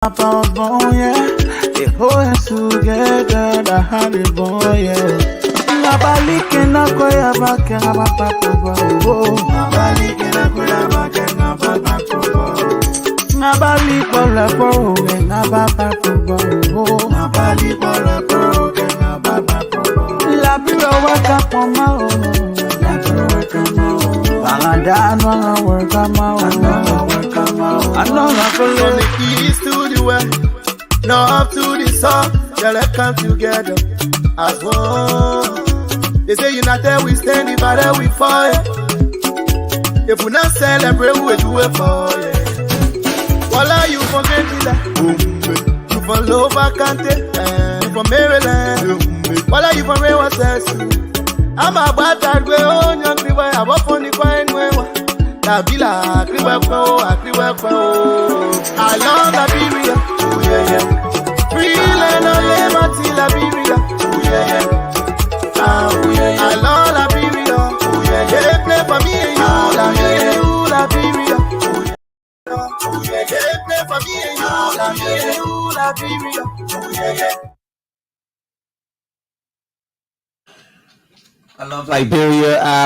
Papa bon, yeah. They hold us together, the honey boy, yeah. Nabali kena koya bake na papa bon. Nabali kena koya bake na papa bon. Nabali kola po, na papa bon. Nabali kola po, na papa bon. La biro waka poma o. La biro waka ma. Balanda no work ama. I know not from the east to the west, north to the south, yeah, let's come together as one. They say united we stand, divided we fall. If we not celebrate, we do it for you. Voila, you from Medina, you from Lova Kante, you from Maryland. Voila, you from Rewa Sesu. I'm about that way on young people, I'm up on the fine way. Labila, Kriwako. I love Liberia, oh yeah yeah. Free land of liberty, Liberia, oh yeah yeah. Oh yeah yeah. I love Liberia, oh yeah yeah. They play for me and you, Liberia, oh yeah yeah. They play for me and you, Liberia, oh yeah yeah. I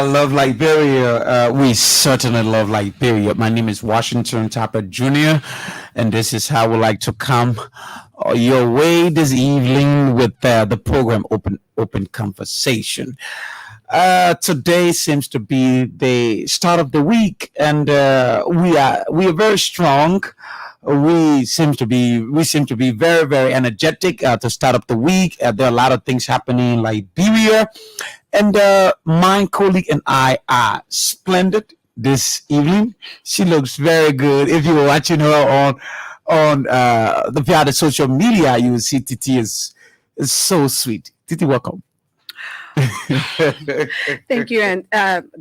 love Liberia. We certainly love Liberia. My name is Washington Tapper Jr., and this is how we like to come your way this evening with the program Open Conversation. Today seems to be the start of the week, and we are very strong. We seem to be very, very energetic to start up the week. There are a lot of things happening in Liberia. And my colleague and I are splendid this evening. She looks very good. If you were watching her on the social media, you will see Titi is so sweet. Titi, welcome. Thank you, and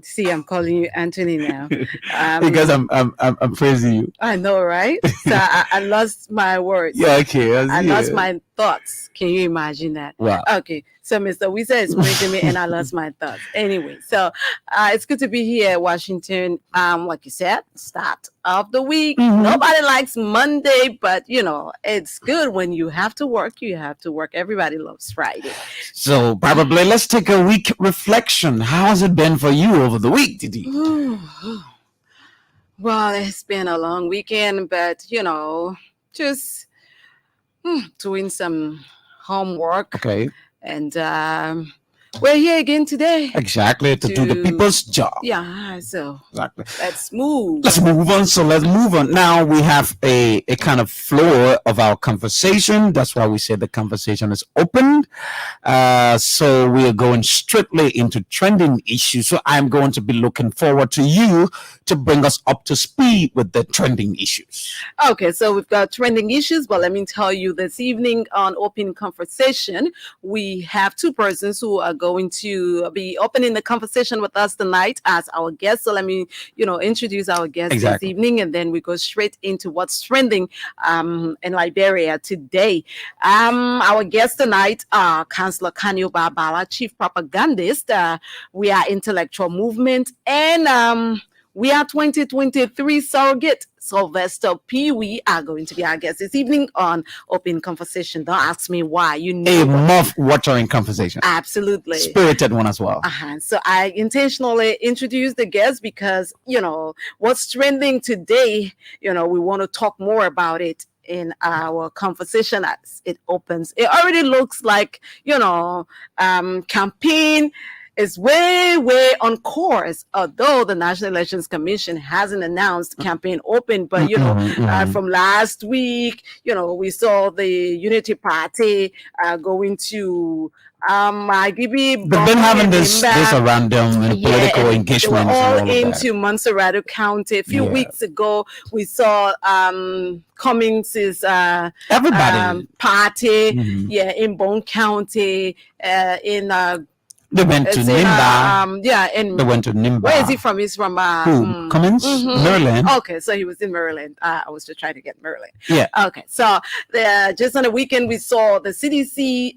see, I'm calling you Anthony now because I'm praising you. I know, right? So I lost my words. Yeah, okay. I lost my thoughts. Can you imagine that? Wow. Okay, so Mr. Wisa is praising me, and I lost my thoughts. Anyway, so it's good to be here at Washington. Like you said, start of the week. Mm-hmm. Nobody likes Monday, but it's good when you have to work. You have to work. Everybody loves Friday. So probably let's take a week reflection. How has it been for you over the week, Didi? Well, it's been a long weekend, but just doing some homework. Okay. And we're here again today. Exactly, to do the people's job. Yeah, so exactly. Let's move on. So let's move on. Now we have a kind of floor of our conversation. That's why we say the conversation is open. So we are going strictly into trending issues. So I'm going to be looking forward to you to bring us up to speed with the trending issues. Okay, so we've got trending issues, but let me tell you, this evening on Open Conversation, we have two persons who are going to be opening the conversation with us tonight as our guests. So let me, introduce our guests this evening, and then we go straight into what's trending in Liberia today. Our guests tonight are Councillor Kanyo Barbala, Chief Propagandist. We are Intellectual Movement, and we are 2023 surrogate. Sylvester P. We are going to be our guest this evening on Open Conversation. Don't ask me why. A mouth-watering conversation. Absolutely. Spirited one as well. So I intentionally introduced the guest because, what's trending today, we want to talk more about it in our conversation as it opens. It already looks like, campaign is way on course, although the National Elections Commission hasn't announced campaign open. But from last week, we saw the Unity Party going to they've been having this around them in political engagement. They were all into Montserrat County. A few weeks ago, we saw Cummings's everybody party, in Bone County, in they went to Nimba. They went to Nimba. Where is he from? He's from Cummins, Maryland. Okay, so he was in Maryland. I was just trying to get Maryland. Yeah. Okay, so just on the weekend we saw the CDC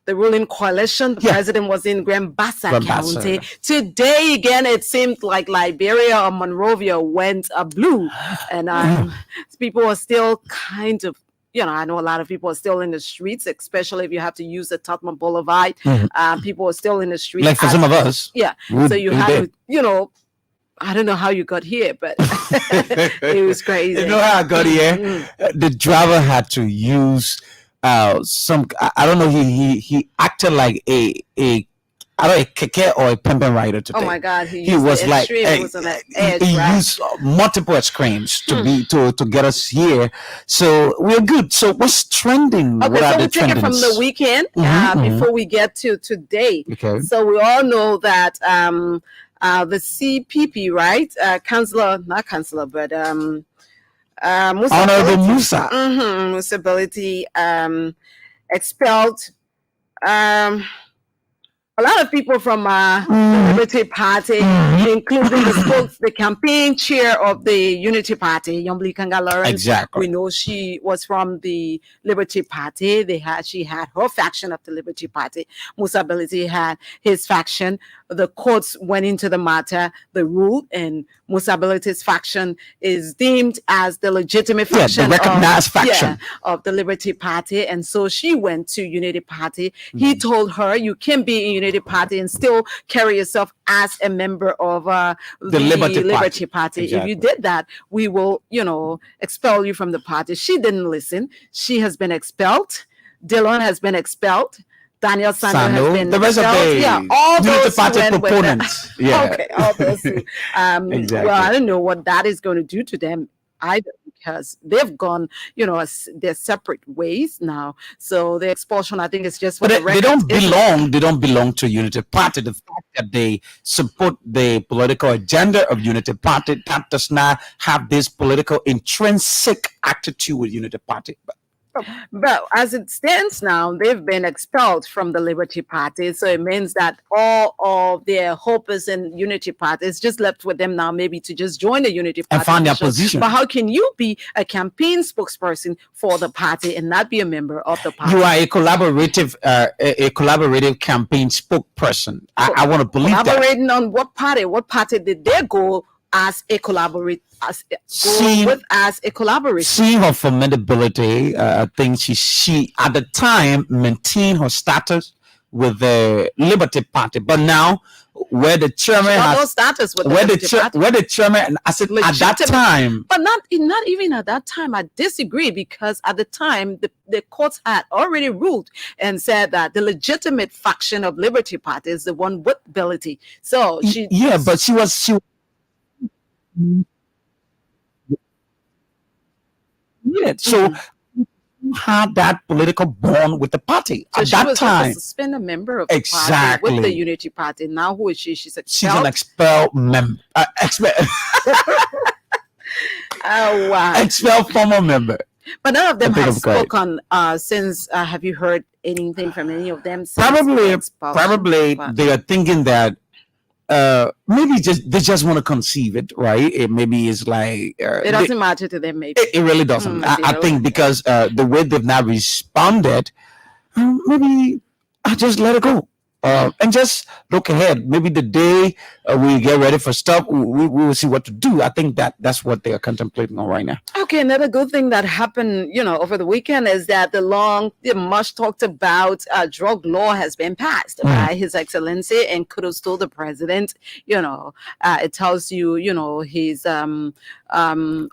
the ruling coalition. The president was in Grand Bassa County. Today, again, it seemed like Liberia or Monrovia went blue. And people are still kind of, I know a lot of people are still in the streets, especially if you have to use the Tottenham Boulevard. People are still in the streets. Like for some of us. Yeah. So you have to, I don't know how you got here, but it was crazy. You know how I got here? The driver had to use some. I don't know. He acted like a keke or a pimpin' rider today. Oh my God! He was like he was on that edge, he right? used multiple screams to get us here. So we're good. So what's trending? Okay, what so we take it from the weekend before we get to today. Okay. So we all know that the CPP, right? Honorable Musa. Musa Ability expelled a lot of people from the Liberty Party, including the campaign chair of the Unity Party, Yombli Kanga Lawrence. Exactly. We know she was from the Liberty Party. She had her faction of the Liberty Party. Musa Ability had his faction. The courts went into the matter, the rule, and Musa Ability's faction is deemed as the legitimate faction, the recognized faction of the Liberty Party. And so she went to Unity Party. He told her, you can be in Unity Party and still carry yourself as a member of the Liberty Party. Exactly. If you did that, we will, expel you from the party. She didn't listen. She has been expelled. Dillon has been expelled. Daniel Sando has been the rest expelled. of all those party proponents. Okay, all those who, exactly. Well, I don't know what that is going to do to them either, because they've gone, their separate ways now. So the expulsion, I think, is just for the record. They don't belong to Unity Party. The fact that they support the political agenda of Unity Party, that does not have this political intrinsic attitude with Unity Party. But as it stands now, they've been expelled from the Liberty Party. So it means that all of their hopes in Unity Party is just left with them now, maybe to just join the Unity Party and find their position. But how can you be a campaign spokesperson for the party and not be a member of the party? You are a collaborative campaign spokesperson. I want to believe that. Collaborating on what party? What party did they go as a collaborator? Seeing her formidability, I think she at the time maintained her status with the Liberty Party, but now where the chairman has no status with where the chairman, I said at that time, but not even at that time. I disagree, because at the time the courts had already ruled and said that the legitimate faction of Liberty Party is the one with ability. So but she so had that political bond with the party so at she that was time. Suspend a member of the party with the Unity Party. Now who is she? She's expelled. She's an expelled member. Oh wow! Expelled former member. But none of them have spoken since. Have you heard anything from any of them? Probably they are thinking that maybe they just want to conceive it, right? Maybe it's like it doesn't matter to them. Maybe it really doesn't. I think because the way they've not responded, maybe I just let it go and just look ahead. Maybe the day we get ready for stuff, we will see what to do. I think that's what they are contemplating on right now. Okay, another good thing that happened, over the weekend is that the much talked about drug law has been passed by His Excellency, and kudos to the president. It tells you, his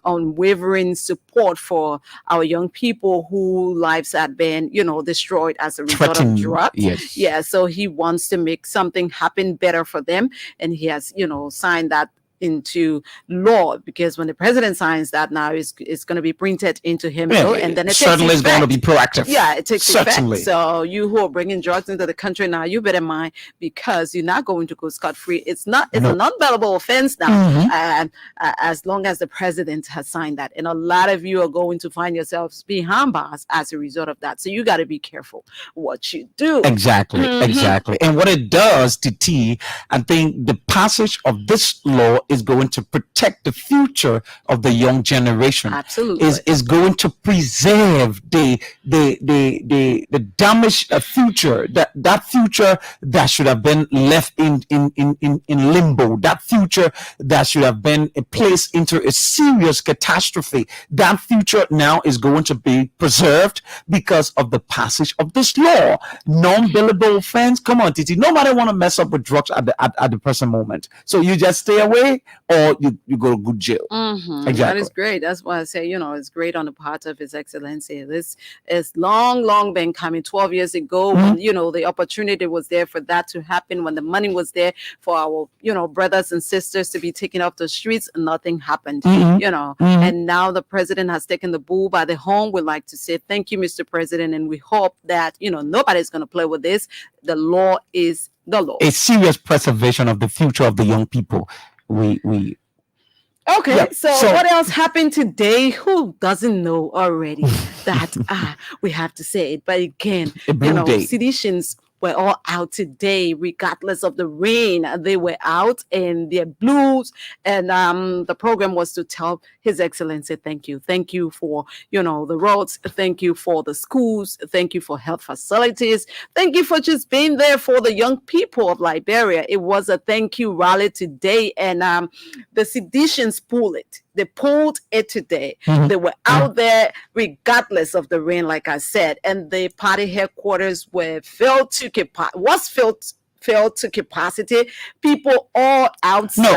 unwavering support for our young people whose lives had been, destroyed as a result of drugs. Yes. Yeah, so he wants to make something happen better for them, and he has, signed that into law, because when the president signs that now, it's going to be printed into him, and then it certainly is going to be proactive. Yeah, it takes certainly effect. So you who are bringing drugs into the country now, you better mind, because you're not going to go scot-free. It's a non-bailable offense now, as long as the president has signed that. And a lot of you are going to find yourselves behind bars as a result of that. So you got to be careful what you do. Exactly. And what it does to I think the passage of this law is going to protect the future of the young generation. Absolutely. Is going to preserve the damaged future, that future that should have been left in limbo, that future that should have been placed into a serious catastrophe. That future now is going to be preserved because of the passage of this law. Non-billable offense. Come on, Titi. Nobody want to mess up with drugs at the present moment. So you just stay away, or you go to good jail. Exactly. That is great. That's why I say, it's great on the part of His Excellency. This is long been coming. 12 years ago, when the opportunity was there for that to happen, when the money was there for our brothers and sisters to be taken off the streets, nothing happened. And now the president has taken the bull by the horn. We'd like to say thank you, Mr. President, and we hope that nobody's going to play with this. The law is the law. A serious preservation of the future of the young people. Okay, so what else happened today? Who doesn't know already that we have to say it? But again, seditions were all out today, regardless of the rain. They were out in their blues, and the program was to tell His Excellency, thank you for the roads, thank you for the schools, thank you for health facilities, thank you for just being there for the young people of Liberia. It was a thank you rally today, and the seditions pulled it. They pulled it today. They were out there regardless of the rain, like I said, and the party headquarters were filled to capacity. People all outside. No,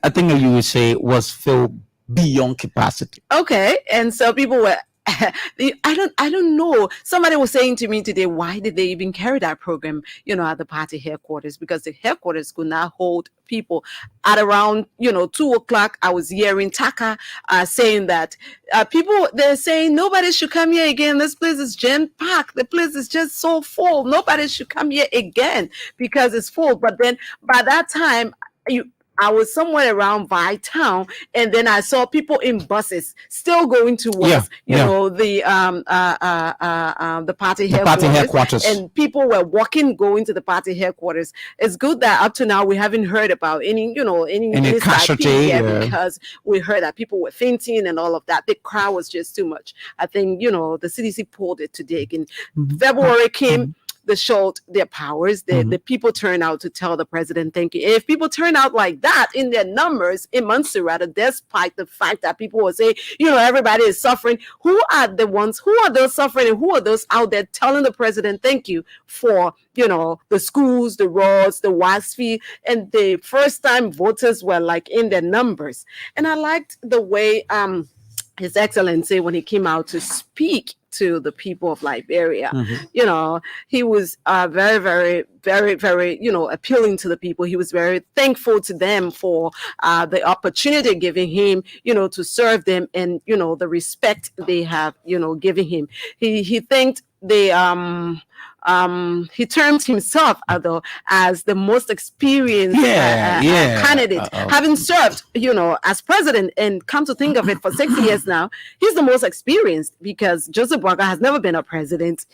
I think you would say it was filled beyond capacity. Okay, and so people were. I don't know. Somebody was saying to me today, why did they even carry that program, at the party headquarters? Because the headquarters could not hold people. At around 2:00, I was hearing Taka saying that they're saying nobody should come here again. This place is jam packed. The place is just so full. Nobody should come here again because it's full. But then by that time, I was somewhere around Vi Town, and then I saw people in buses still going towards, the party headquarters, and people were walking, going to the party headquarters. It's good that up to now we haven't heard about any casualty, because we heard that people were fainting and all of that. The crowd was just too much. I think the CDC pulled it today. In February came. They showed their powers. The people turn out to tell the president thank you. If people turn out like that in their numbers in Montserrat, despite the fact that people will say, everybody is suffering, who are those suffering, and who are those out there telling the president thank you for the schools, the roads, the WASFI, and the first time voters were like in their numbers. And I liked the way His Excellency, when he came out to speak to the people of Liberia, he was very, very, very, very, appealing to the people. He was very thankful to them for the opportunity given him, to serve them, and the respect they have, given him. He thanked the he termed himself as the most experienced candidate, having served, as president. And come to think of it, for 6 years now, he's the most experienced, because Joseph Boakai has never been a president.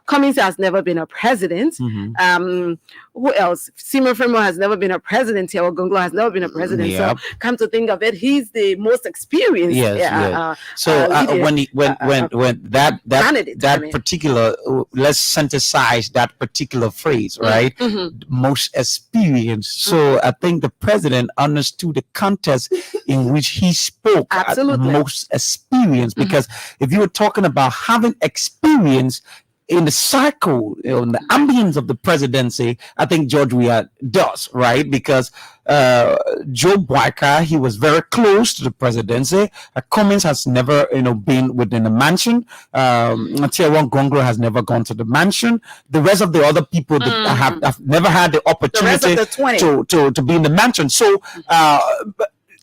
Cummings has never been a president. Who else? Simon Fremo has never been a president. Tiawa Gonglo has never been a president. So come to think of it, he's the most experienced. When that particular, let's synthesize that particular phrase, right? Most experienced. So I think the president understood the context in which he spoke. Absolutely. Most experienced, because if you were talking about having experience in the cycle, in the ambience of the presidency, I think George Weah does, right? Because Joe Boakai, he was very close to the presidency. Cummings has never, been within the mansion. Tiawa Gonglo has never gone to the mansion. The rest of the other people that have never had the opportunity to be in the mansion. So,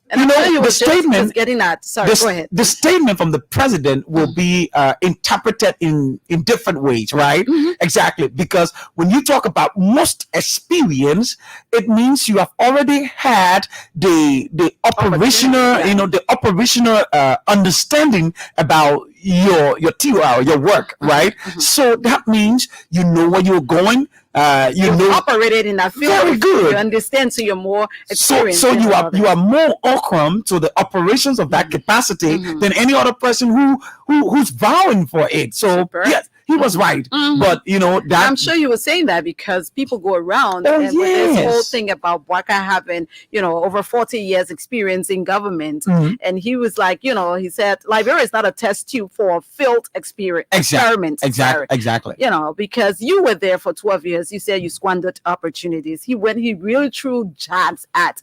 and the statement was getting that. Sorry, go ahead. The statement from the president will be interpreted in different ways, right? Exactly, because when you talk about most experience, it means you have already had the operational, the operational understanding about your TOR, your work, right? So that means you know where you're going. You You've know operated in that field. very good. You understand, so you're more So experienced. you are more okram to the operations of that capacity than any other person who's vowing for it. So Super. yes, he was right. But you know that I'm sure you were saying that because people go around Oh, and with this whole yes. thing about Waka having, over 40 years experience in government. And he was like, he said Liberia is not a test tube for field experiments. Sorry. Exactly. Because you were there for 12 years. You said you squandered opportunities. He really threw jabs at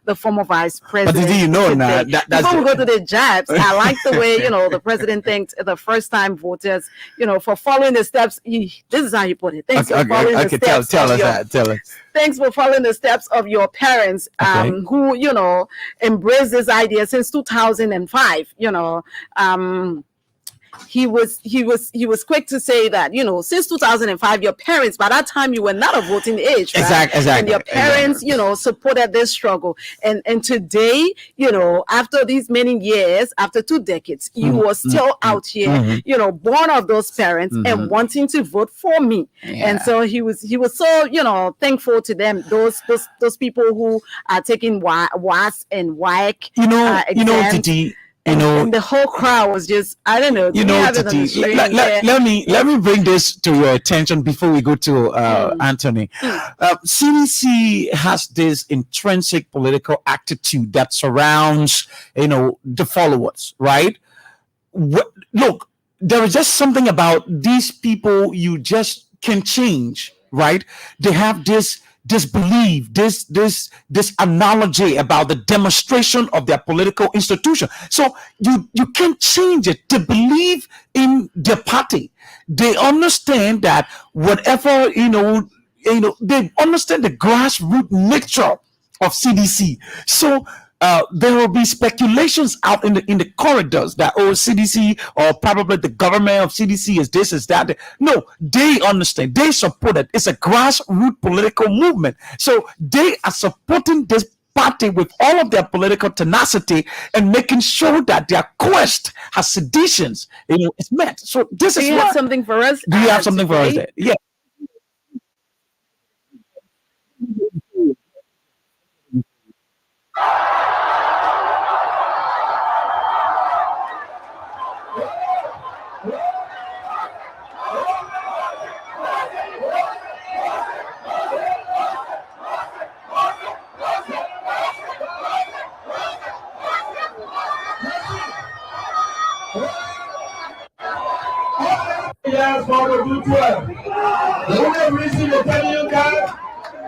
the former vice president. did you know today. now that's Before we go to the jabs, I like the way, the president thanked the first time voters, for following the steps. This is how he put it. Thanks for following the steps. Tell us that. Tell us. Thanks for following the steps of your parents, who, embraced this idea since 2005. He was quick to say that, since 2005, your parents, by that time you were not of voting age, right? Exactly. And your parents, supported this struggle. And today, after these many years, after 2 decades, you are still out here, born of those parents and wanting to vote for me. Yeah. And so he was so, thankful to them, those people who are taking WAS and WAEC exams. Titi, and the whole crowd was just, I don't know. Titi, let me bring this to your attention before we go to Anthony. CDC has this intrinsic political attitude that surrounds, the followers, right? Look, there is just something about these people you just can change, right? They have this belief, this analogy about the demonstration of their political institution. So you can't change it. They believe in their party. They understand that whatever, they understand the grassroots nature of CDC. So there will be speculations out in the corridors that CDC or probably the government of CDC is this, is that. No, they understand. They support it. It's a grassroots political movement. So they are supporting this party with all of their political tenacity and making sure that their quest has seditions, is met. So this is. Do you have something for us? Do you have something for us there? Yeah. Yes, for the do 12. The only reason they're telling you that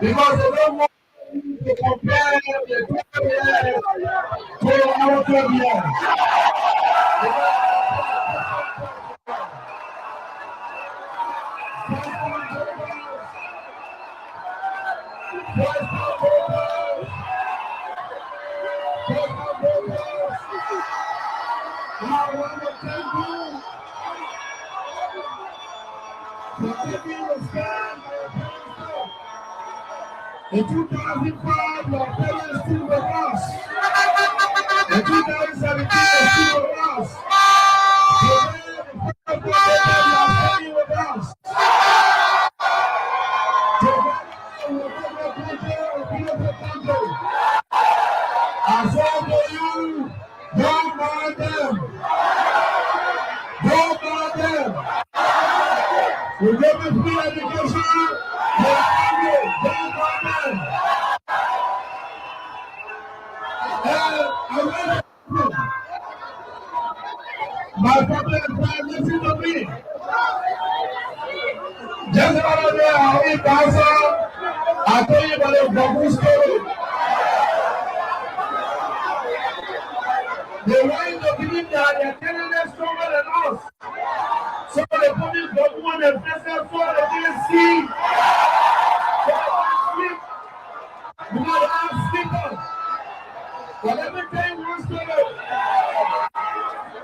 because they don't want you to compare the 12 years to our 12 years. In 2005, your parents still with us. In 2017, they're still with us. Today, the are staying with us. Today, we're going to be a beautiful country. I said to you, don't mind them. Don't mind them. We give you free education. Don't mind them. My brother and friend, listen to me. Just about there, in Gaza, I tell you about the Babu story. They want you to believe that they're telling us stronger than us. So they put this Babu on the president so they didn't see. You know, I'm sleeping. But let me tell you one story.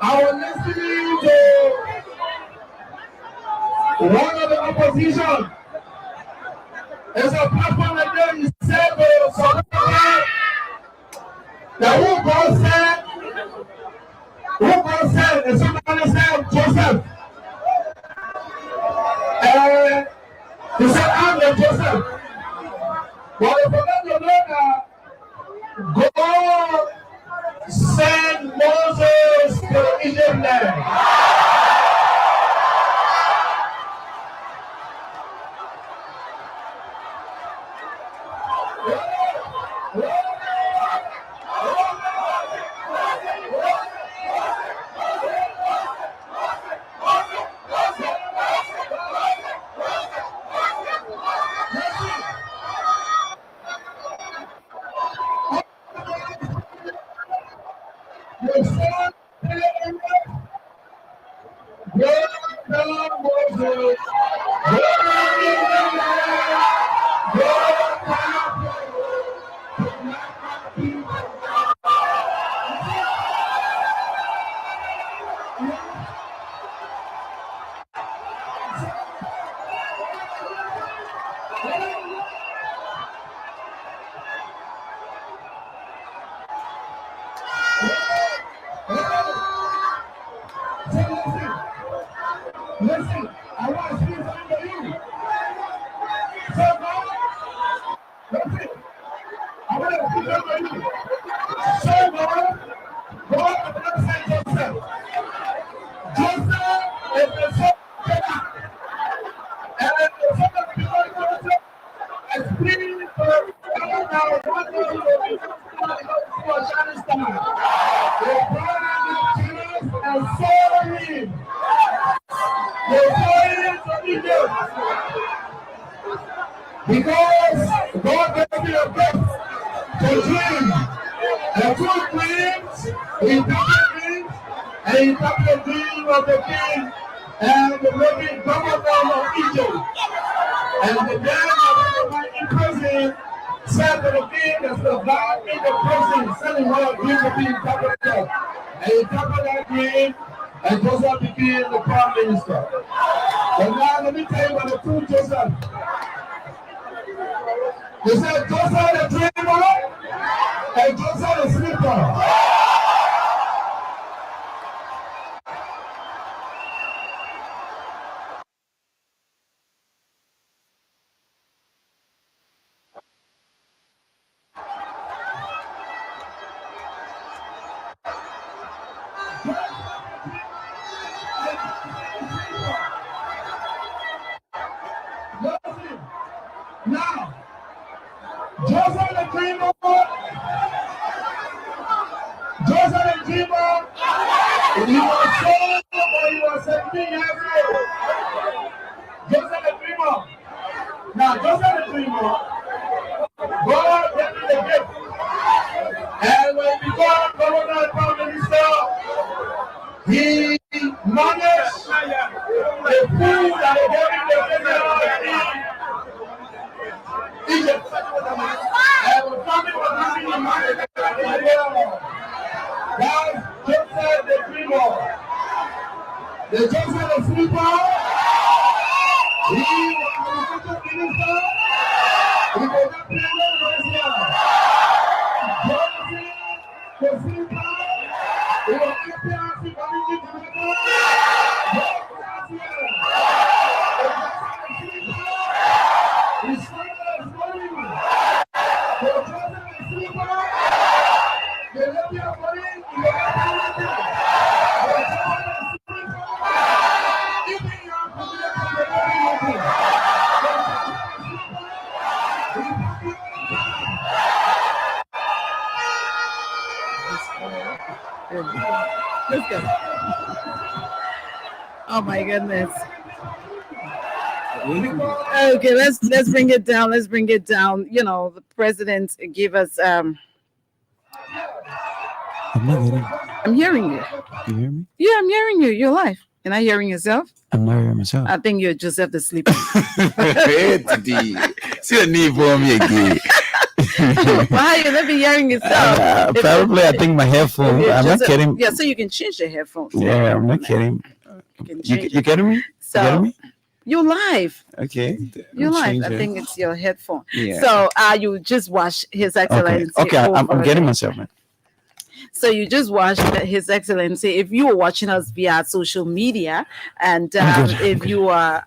I was listening to one of the opposition. There's a platform that there is said that who God said, and somebody said Joseph. He said, I'm the Joseph. Listen, I want to speak something to you. So God, listen, I want to speak something to you. So God has not sent Joseph. Joseph is the son of Jacob. And the son of Joseph is pleading for the now what do you do for a shining star? They brought out the tears and sold him. They sold him to Egypt. Because God gave me a gift to dream. The two dreams, he took dreams, and he took the dream of the king and the living governor of Egypt. And the man that was in prison said to the king that survived in the prison, selling one dream to be interpreted. And he interpreted that dream, and Joseph became the prime minister. But now let me tell you about the two Joseph. They said Joseph the dreamer and Joseph the sleeper. Now, Joseph the dreamer, he was sold when he was 17 years old. Joseph the dreamer. Now, Joseph the dreamer, God gave me the gift. And when he became governor and prime minister, he managed the food that they gave him the president Egypt. And the family was having a marriage. That's Joseph the dreamer. The Joseph the sleeper, he was the minister. He was not president Russia. Joseph the sleeper, he was APRC community director. His father is money. The Joseph the sleeper, the lady of money in the community. The Joseph the sleeper, even your community. Let's go. Oh my goodness. Okay, let's bring it down. Let's bring it down. You know, the president give us I'm not hearing. I'm hearing you. You hear me? Yeah, I'm hearing you. You're live. You're not hearing yourself? I'm not hearing myself. I think you're Joseph the sleeper. See the need for me again. Why are you not be hearing yourself? Probably, I think my headphone. I'm not kidding. Yeah, so you can change your headphones. Yeah, I'm not kidding. You getting me? So you getting me? you're live. Okay. You're live. Change I it. think it's your headphone. Yeah. So you just watch His Excellency. Okay, I'm over getting there. myself, man. So you just watched His Excellency. If you were watching us via social media, and if you are,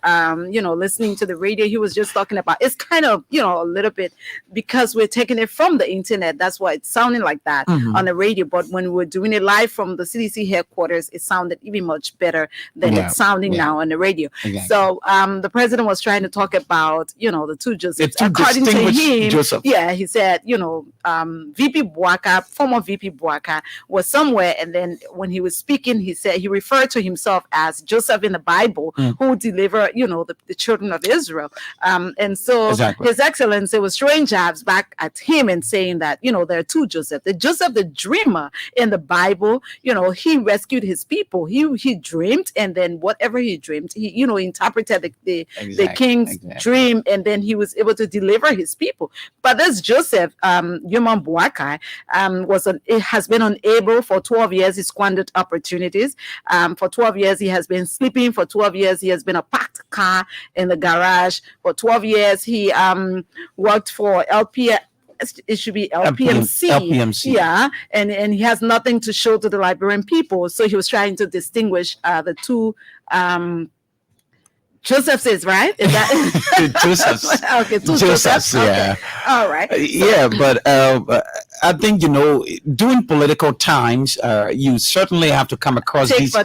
listening to the radio, he was just talking about. It's kind of, a little bit, because we're taking it from the internet. That's why it's sounding like that on the radio. But when we're doing it live from the CDC headquarters, it sounded even much better than it's sounding now on the radio. Exactly. So the president was trying to talk about, the two Josephs. According to him, Joseph. Yeah, he said, VP Bouaka, former VP Bouaka, was somewhere, and then when he was speaking, he said he referred to himself as Joseph in the Bible, who delivered, the children of Israel. And so His Excellency was throwing jabs back at him and saying that, there are two Joseph. The Joseph, the dreamer in the Bible, he rescued his people. He dreamed, and then whatever he dreamed, he, interpreted the king's dream, and then he was able to deliver his people. But this Joseph, Yuman Bouaka, has been unable for 12 years. He squandered opportunities. For 12 years, he has been sleeping. For 12 years, he has been a parked car in the garage. For 12 years, he worked for it should be LPMC. Yeah, and he has nothing to show to the Liberian people. So he was trying to distinguish the two Joseph's, is right? Is that Joseph's? Okay, two Joseph's. Yeah. Okay. All right. Yeah, but I think during political times, you certainly have to come across these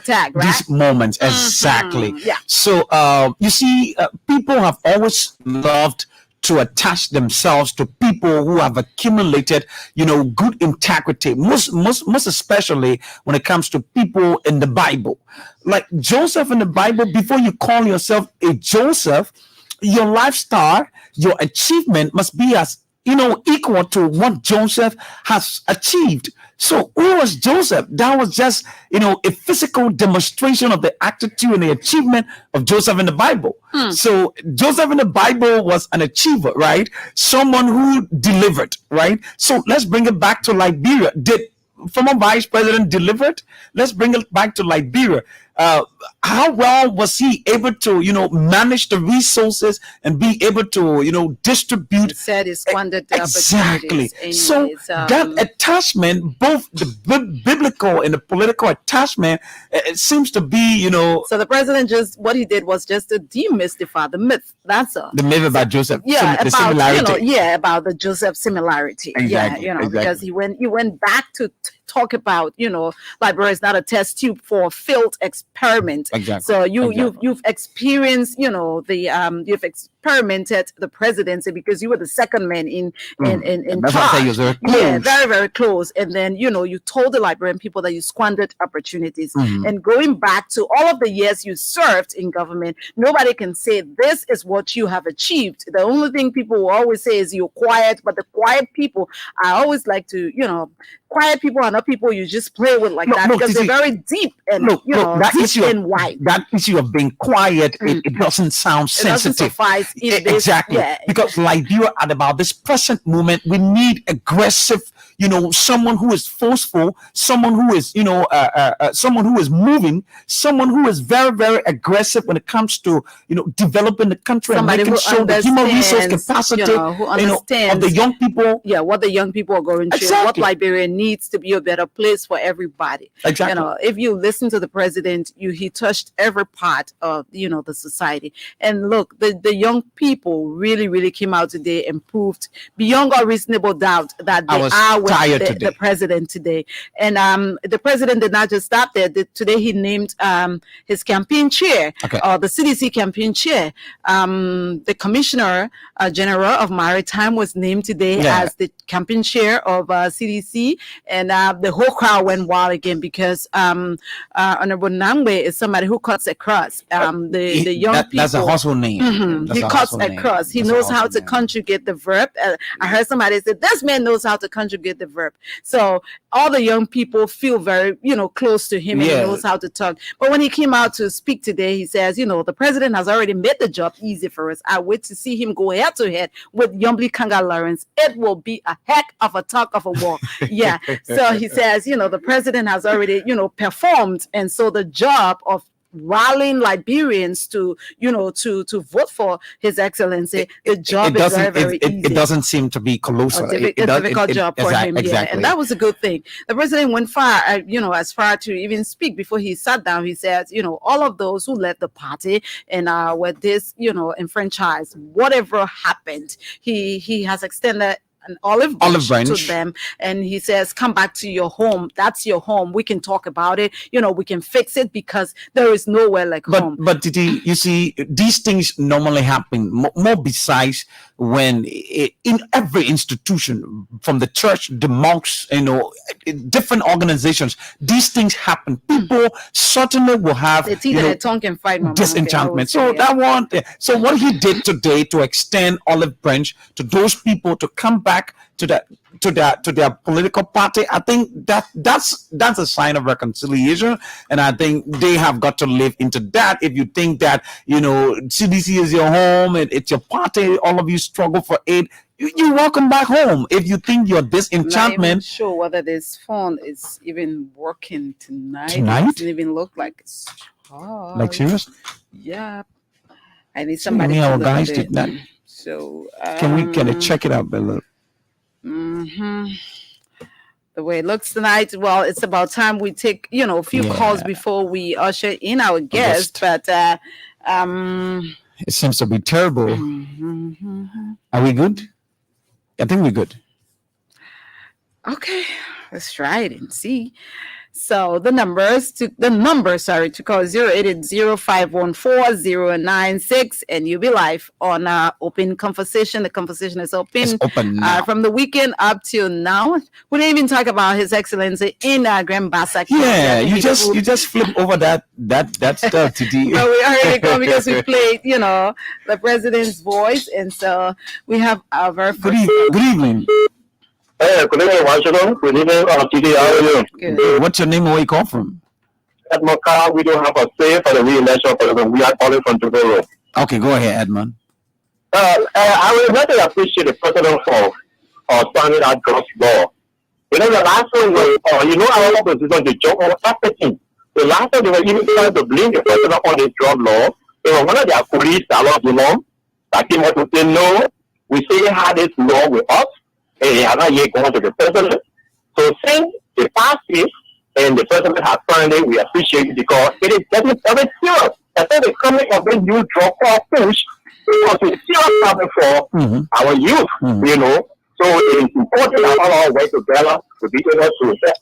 moments. Exactly. Yeah. So you see, people have always loved to attach themselves to people who have accumulated, good integrity, most especially when it comes to people in the Bible. Like Joseph in the Bible, before you call yourself a Joseph, your lifestyle, your achievement must be as, equal to what Joseph has achieved. So who was Joseph? That was just, a physical demonstration of the attitude and the achievement of Joseph in the Bible. So Joseph in the Bible was an achiever, right? Someone who delivered, right? So let's bring it back to Liberia. Did former vice president deliver it? Let's bring it back to Liberia. How well was he able to, manage the resources and be able to, distribute? He said he squandered the exactly. So that attachment, both the biblical and the political attachment, it seems to be, So the president what he did was just to demystify the myth. That's all. The myth about Joseph. Yeah, the similarity. About the Joseph similarity. Exactly. Yeah, because he went back to talk about, Liberia is not a test tube for a failed experiment. Exactly. So you've experienced, you've experimented the presidency because you were the second man in charge. Yeah, very, very close. And then, you told the Liberian people that you squandered opportunities. And going back to all of the years you served in government, nobody can say this is what you have achieved. The only thing people will always say is you're quiet, but the quiet people, I always like to, quiet people are not people you just play with because they're very deep and that deep issue and wide. That issue of being quiet, it doesn't sound sensitive. It doesn't suffice exactly. Because Liberia at about this present moment, we need aggressive, someone who is forceful, someone who is, someone who is moving, someone who is very, very aggressive when it comes to, developing the country. Somebody and making sure the human resource capacity who understands of the young people. Yeah, what the young people are going through. Exactly. What Liberia needs to be a better place for everybody. Exactly. If you listen to the president, he touched every part of, the society. And look, the young people really, really came out today and proved beyond all reasonable doubt that they are with the president today. And the president did not just stop there. Today he named his campaign chair, the CDC campaign chair. The Commissioner General of Maritime was named today as the campaign chair of CDC, and the whole crowd went wild again because Honorable Nangwe is somebody who cuts across. The young people. That's a household name. He cuts across. He knows how to conjugate the verb. I heard somebody say, this man knows how to conjugate the verb. So all the young people feel very, close to him and he knows how to talk. But when he came out to speak today, he says, the president has already made the job easy for us. I wait to see him go head to head with Yumbli Kanga Lawrence. It will be a heck of a talk of a war. So he says, the president has already, performed. And so the job of rallying Liberians to, to vote for His Excellency, the job is very, very easy. It doesn't seem to be colossal. A difficult job for him, exactly. And that was a good thing. The president went far, as far to even speak before he sat down. He said, all of those who left the party and were enfranchised, whatever happened, he has extended an olive branch to them, and he says, come back to your home. That's your home. We can talk about it, we can fix it, because there is nowhere like home. But Titi, you see, these things normally happen more besides when in every institution, from the church, the monks, different organizations, these things happen. People certainly will have tongue can fight disenchantment. So so what he did today to extend olive branch to those people to come back to their political party, I think that's a sign of reconciliation, and I think they have got to live into that. If you think that CDC is your home and it's your party, all of you struggle for aid, you welcome back home. If you think you're disenchantment, not even sure whether this phone is even working tonight. It doesn't even look like it's charged. Like serious? Yeah, I need somebody. Our guys did that. So can they check it out, Bella? The way it looks tonight, well, it's about time we take a few calls before we usher in our guest. But it seems to be terrible. Are we good? I think we're good. Okay, let's try it and see. So the number to call 080-514-096, and you'll be live on Open Conversation. The conversation is open. It's open now. From the weekend up till now. We didn't even talk about His Excellency in Grand Bassa. Yeah, you just flip over that stuff today. But we already go because we played, the president's voice, and so we have our very first. Good evening. Hey, good evening, Washington. Good evening, TD. How are you? Good. What's your name and where you come from? Edmond Carr, we don't have a say for the re-election program. We are calling from tomorrow. Okay, go ahead, Edmond. I would really appreciate the president for standing that God's law. The last one was, our opposition, they joke on everything. The last time they were even trying to blame the president on the drug law. They were one of their police that came out to say, no, we still had this law with us. And they have not yet gone to the president. So since they passed it and the president has signed it, we appreciate it because it is getting very serious. I think the coming of the new drug law push because it's serious problem for our youth, So it is important that all our way together to be able to set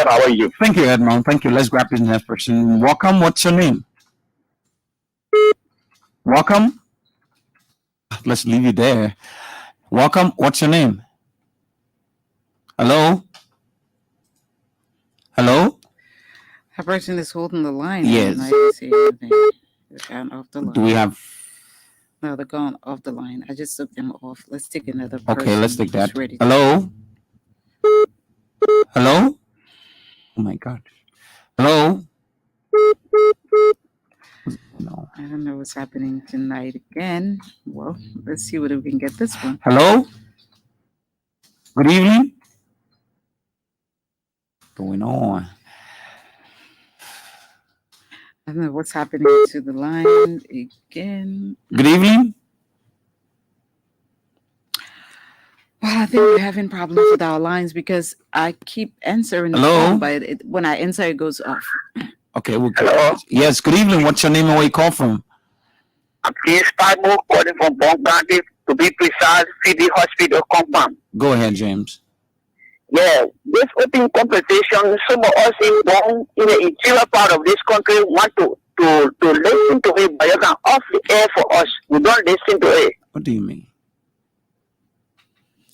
our youth. Thank you, Edmond. Thank you. Let's grab this next person. Welcome. What's your name? Welcome. Let's leave you there. Welcome. What's your name? Hello? Hello? A person is holding the line. Yes. I didn't see anything. They're gone off the line. Do we have... No, they're gone off the line. I just took them off. Let's take another person. Okay, let's take that. Ready. Hello? Hello? Oh my God. Hello? No. I don't know what's happening tonight again. Well, let's see whether we can get this one. Hello? Good evening? Going on. I don't know what's happening to the line again. Good evening? Well, I think we're having problems with our lines because I keep answering the phone, but when I answer, it goes off. Okay, Hello? Yes, good evening. What's your name and where you call from? I'm James Bible calling from Bongbandi, to be precise, CD Hospital compound. Go ahead, James. Yeah, this open conversation, some of us in the interior part of this country want to listen to it, but you can off the air for us. We don't listen to it. What do you mean?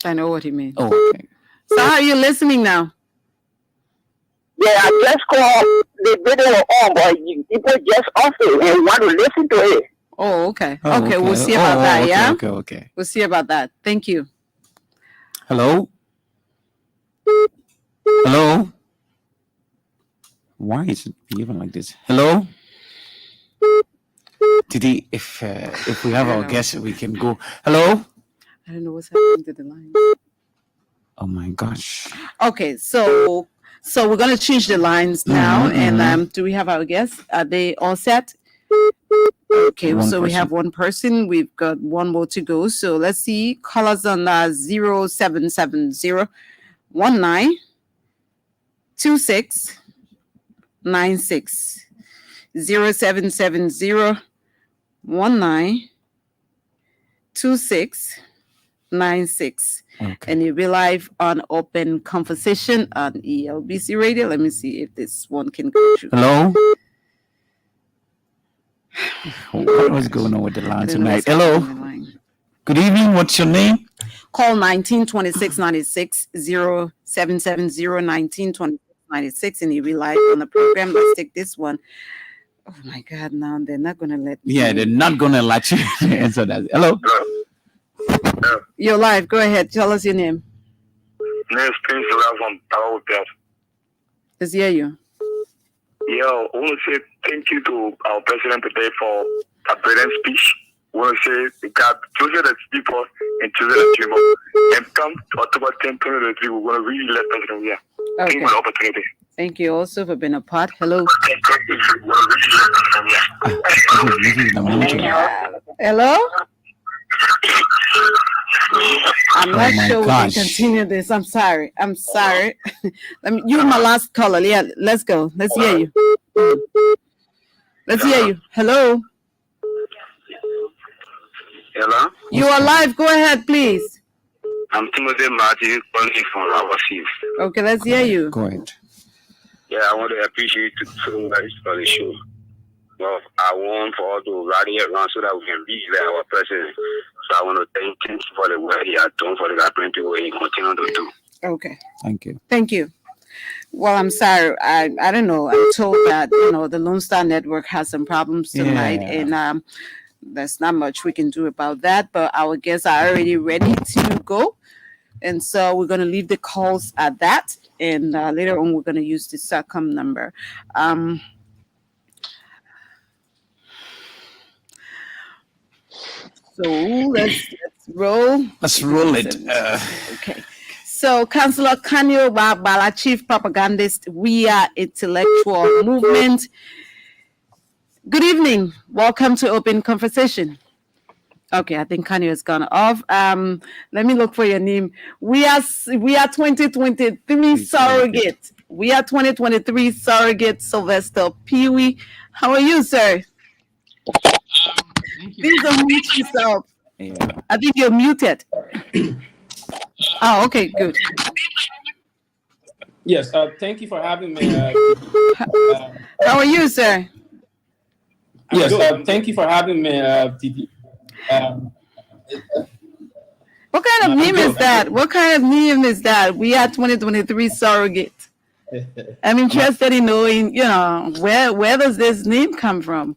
I know what he means. Oh, okay. So how are you listening now? Yeah, I just called the video on, but people just off it and want to listen to it. Oh, okay. Okay, we'll see about that, yeah? Okay. We'll see about that. Thank you. Hello? Hello? Why is it behaving like this? Hello? Didi, if we have our guest, we can go. Hello? I don't know what's happening to the line. Oh my gosh. Okay, so So we're going to change the lines now. And do we have our guests? Are they all set? Okay, so we have one person. We've got one more to go. So let's see. Callers on 0770 19 26 96. 0770 19 26 96. Okay. And you'll be live on Open Conversation on ELBC Radio. Let me see if this one can go through. Hello? What was going on with the line tonight? Hello? Good evening. What's your name? Call 192696 0770 1926 and you'll be live on the program. Let's take this one. Oh my God, now they're not going to let me. Yeah, they're not going to let you answer that. Hello? You're live. Go ahead. Tell us your name. Name is Prince from Tawabet. Let's hear you. Yo, I want to say thank you to our president today for a brilliant speech. I want to say God chosen the people and chosen the people. And come to October 10th, 2023, we're going to really let us know here. Thank you for the opportunity. Thank you also for being a part. Hello. Hello? I'm not sure we can continue this. I'm sorry. You're my last caller. Yeah, let's go. Let's hear you. Let's hear you. Hello? Hello? You are live. Go ahead, please. I'm Timothy Martin calling from overseas. Okay, let's hear you. Go ahead. Yeah, I want to appreciate you so much for the show. Well, I want for all to rally around so that we can reach our president. So I want to thank you for the work he has done for the apprentice way he continue to do. Okay. Thank you. Thank you. Well, I'm sorry. I don't know. I'm told that, the Lone Star Network has some problems tonight, and there's not much we can do about that. But our guests are already ready to go. And so we're going to leave the calls at that. And later on, we're going to use the SACOM number. So let's roll. Let's roll it. Okay. So, Councillor Kanyo Bala, Chief Propagandist, We Are Intellectual Movement. Good evening. Welcome to Open Conversation. Okay, I think Kanyo has gone off. Let me look for your name. We are 2023 surrogate. We are 2023 surrogate Sylvester Peewee. How are you, sir? Please unmute yourself. Yeah. I think you're muted. Oh, okay, good. Yes, thank you for having me. How are you, sir? Yes, thank you for having me, TP. What kind of name is that? What kind of name is that? We are 2023 surrogate. I'm interested in knowing, where does this name come from?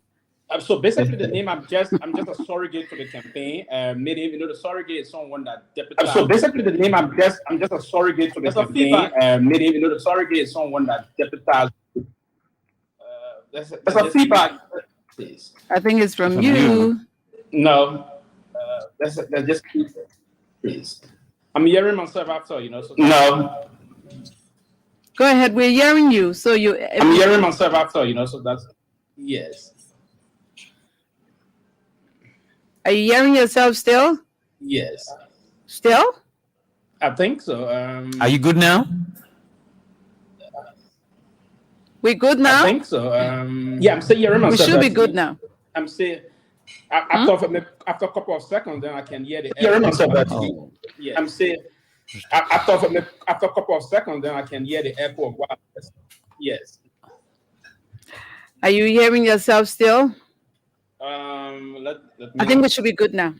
So basically, the name I'm just a surrogate for the campaign. Meaning, the surrogate is someone that deputizes. So basically, the name I'm just a surrogate for the campaign. Meaning, the surrogate is someone that deputizes. There's a feedback. I think it's from you. No, that's just. Please. I'm hearing myself after, So no. Go ahead. We're hearing you. So I'm hearing myself after, So that's yes. Are you hearing yourself still? Yes. Still? I think so. Are you good now? We good now? I think so. Yeah, I'm still hearing myself. We should be good now. I'm still. After a couple of seconds, then I can hear the. Hearing myself. Oh. Yeah, I'm still. After a couple of seconds, then I can hear the echo of what. Yes. Are you hearing yourself still? I think we should be good now.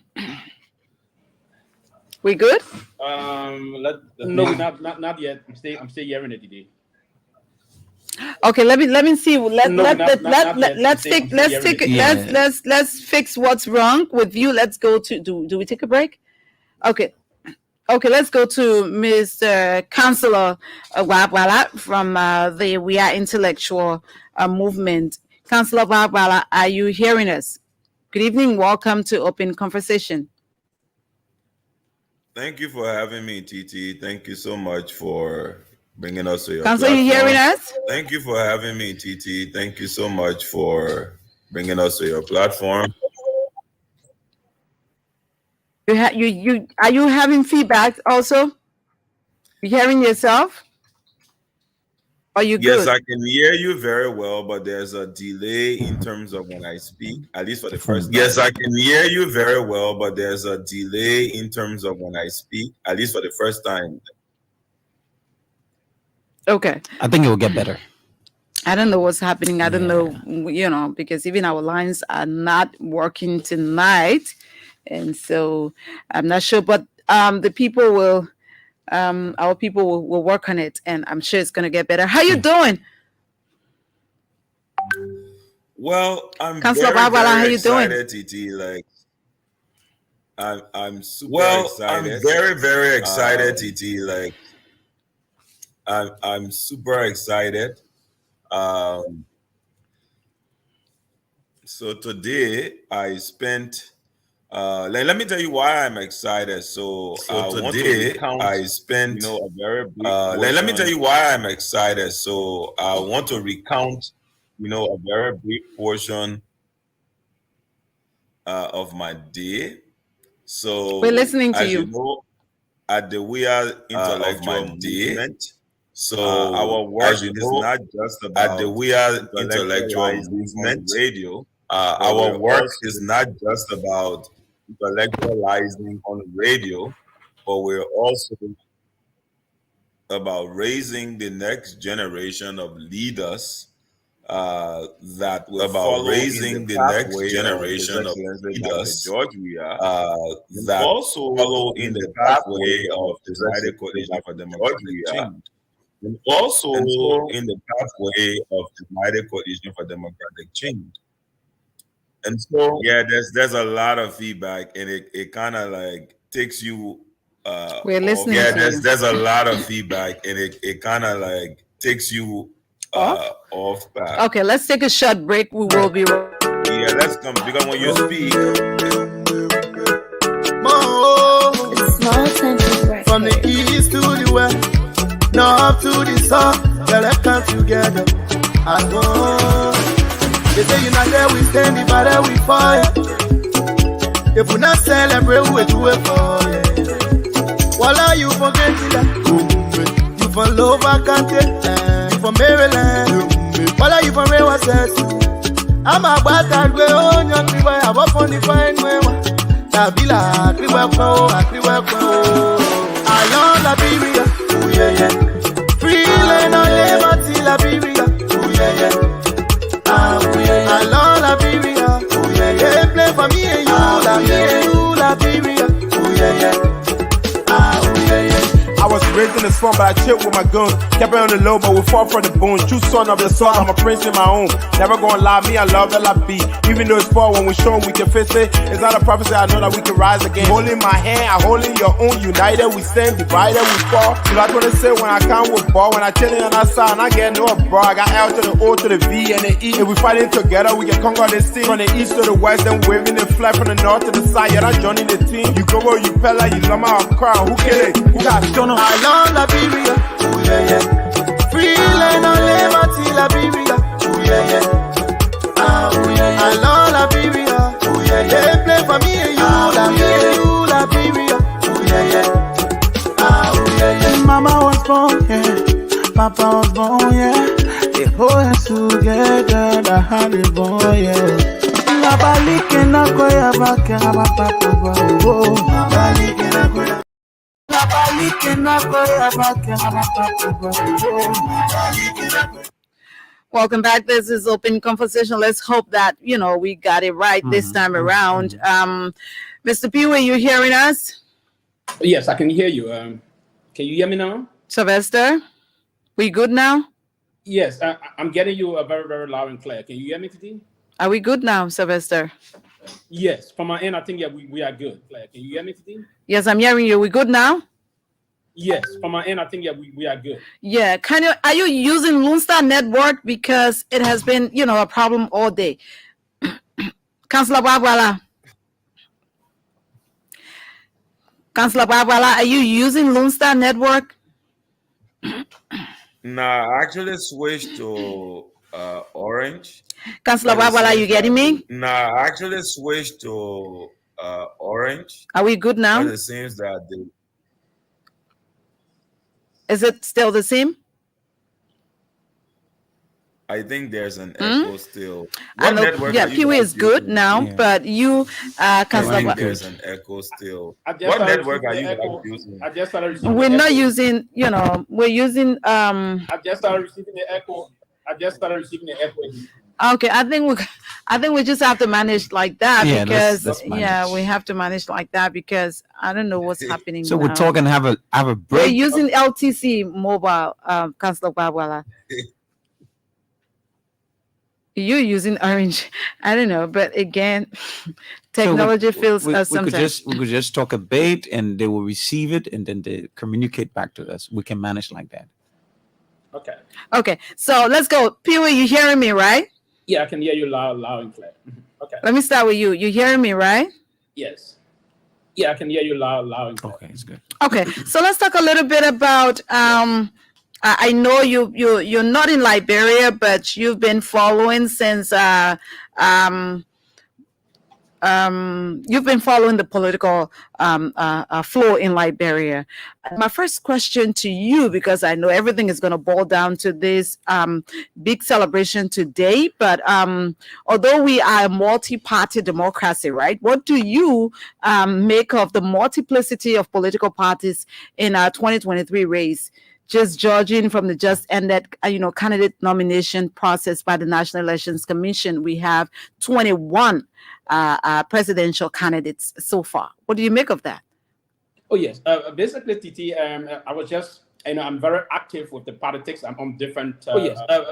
We good? No, not yet. I'm still hearing it today. Okay, let me see. Let's fix what's wrong with you. Let's go to do we take a break? Okay, let's go to Mr. Councillor Wabwala from the We Are Intellectual Movement. Councillor Wabwala, are you hearing us? Good evening. Welcome to Open Conversation. Thank you for having me, TT. Thank you so much for bringing us to your Councillor, you platform. hearing us? Thank you for having me, TT. Thank you so much for bringing us to your platform. Are you having feedback also? You hearing yourself? Are you Yes, good? I can hear you very well, but there's a delay in terms of when I speak, at least for the first time. Yes, I can hear you very well, but there's a delay in terms of when I speak, at least for the first time. Okay. I think it will get better. I don't know what's happening. I don't know, because even our lines are not working tonight. And so I'm not sure, but the people will, our people will work on it, and I'm sure it's going to get better. How you doing? Well, I'm Councillor very, Barbara, how very you doing? excited, TT. Like, I'm super excited. I'm very, very excited, TT. Like, I'm super excited. So today I spent. Let me tell you why I'm excited. So today I spent. A very brief. Let me tell you why I'm excited. So I want to recount. A very brief portion of my day. So we're listening to as you. you know, at the We Are Intellectual Movement. So our work is not just about at the We Are Intellectual Movement radio. Our work is not just about intellectualizing on radio, but we're also about raising the next generation of leaders that will follow raising the next generation of leaders that also follow in the pathway of the United Coalition for Democratic Change. And also in the pathway of the United Coalition for Democratic Change. And so, yeah, there's a lot of feedback, and it kind of like takes you. We're listening. Yeah, to you. there's a lot of feedback, and it kind of like takes you off path. Okay, let's take a short break. We will be. Yeah, let's come because when you speak. From the east to the west, north to the south, yeah, let's come together as one. They say united we stand, divided we fall. If we not celebrate, we do it for you. Voila, you forget that. You from Lower County, you from Maryland. Voila, you from Rewa Cess. I'm a bad that way on your tree, I walk on the fine way. Tabila, I love Liberia, oh yeah, yeah. Free land on liberty, Liberia, oh yeah, yeah. I love Liberia, oh yeah, yeah. Play for me and you, Liberia, oh yeah, yeah. Oh yeah, yeah. I was raised in the slum, but I chilled with my guns. Kept it on the low, but we fought for the bones. True son of the sun, I'm a prince in my own. Never gonna lie, me, I love LIB. Even though it's far, when we show them we can face it. It's not a prophecy, I know that we can rise again. Holding my hand, I holding your own. United we stand, divided we fall. So that's what they say when I come with ball. When I chillin' on that side, and I get no bro. I got L to the O to the V and the E. If we fighting together, we can conquer this team. From the east to the west, then waving the flag from the north to the side. You're not joining the team. You go where you pella, you love my crown. Who kill it? Who got stoned? I love Liberia, oh yeah, yeah. Free land on liberty, Liberia, oh yeah, yeah. Oh yeah, yeah. I love Liberia, oh yeah, yeah. They play for me and you, Liberia, oh yeah, yeah. Oh yeah, yeah. Mama was born, yeah. Papa was born, yeah. They hold us together, the honey boy, yeah. Nabalike na koya baka, papa boy, nabalike na koya. Welcome back. This is Open Conversation. Let's hope that we got it right this time around. Mr. P, are you hearing us? Yes, I can hear you. Can you hear me now? Sylvester, we good now? Yes, I'm getting you very, very loud and clear. Can you hear me today? Are we good now, Sylvester? Yes, from my end, I think we are good. Claire, can you hear me today? Yes, I'm hearing you. We good now? Yes, from my end, I think we are good. Yeah, are you using Lone Star Network, because it has been a problem all day? Councillor Barbara, are you using Lone Star Network? No, I actually switched to orange. Councillor Babala, are you getting me? No, I actually switched to orange. Are we good now? But it seems that is it still the same? I think there's an echo still. What network yeah, Peewee is good now, but you, Councillor, there's an echo still. What network are you using? I just started receiving we're the not echo. using, we're using I just started receiving the echo. Okay, I think we just have to manage like that because let's manage. we have to manage like that because I don't know what's happening. So now. we're talking have a break. We're using LTC mobile, Councillor Babala. You're using orange. I don't know, but again, technology feels sometimes. We could just talk a bit, and they will receive it, and then they communicate back to us. We can manage like that. Okay. Okay, so let's go. Peewee, you hearing me, right? Yeah, I can hear you loud and clear. Okay. Let me start with you. You hearing me, right? Yes. Yeah, I can hear you loud and clear. Okay, it's good. Okay, so let's talk a little bit about. I know you're not in Liberia, but you've been following since you've been following the political flow in Liberia. My first question to you, because I know everything is going to boil down to this big celebration today, but although we are a multi-party democracy, right? What do you make of the multiplicity of political parties in our 2023 race? Just judging from the just ended, candidate nomination process by the National Elections Commission, we have 21 presidential candidates so far. What do you make of that? Oh yes, basically, Titi, I was just, I'm very active with the politics. I'm on different.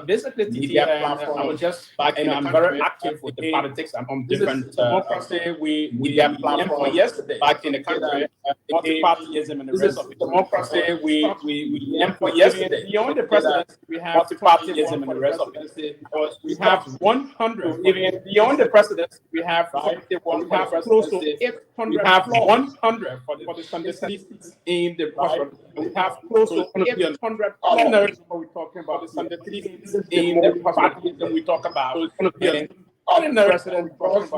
Basically, Titi, I was just, I'm very active with the politics. I'm on different. Democracy, we have platform yesterday back in the country. Multipartyism and the rest of it. Democracy, we employ yesterday. Beyond the presidency, we have multipartyism and the rest of it. We have 100. Even beyond the presidency, we have 51. We have close to 800. We have 100 for the Sunday seats in the parliament. We have close to 800 ordinary people we're talking about. The Sunday seats in the party that we talk about. Ordinary president, because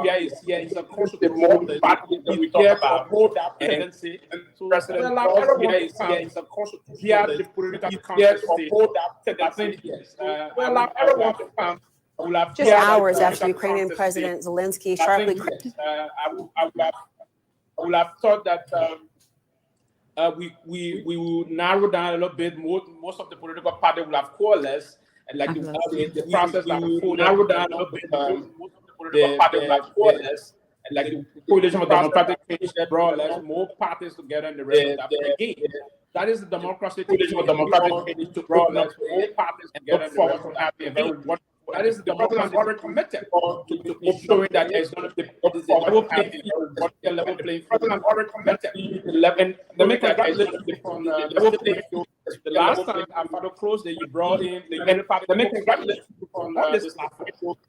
here is a close to the more party that we talk about. Hold that presidency. President here is a close to the political context. Hold that presidency. Well, everyone can come. Just hours after Ukrainian President Zelensky sharply I would have thought that we will narrow down a little bit. Most of the political parties will have coalesced, and like the process that will narrow down a little bit. Most of the political parties will have coalesced, and like the coalition of democratic change, brought more parties together in the rest of that. Again, that is the democracy coalition of democratic change to brought more parties together forward from having a very wonderful. That is the president already committed to ensuring that there's going to be a level playing field. Level playing field. President already committed. Let me congratulate you on the level playing field. The last time after close that you brought in the United Party. Let me congratulate you on this.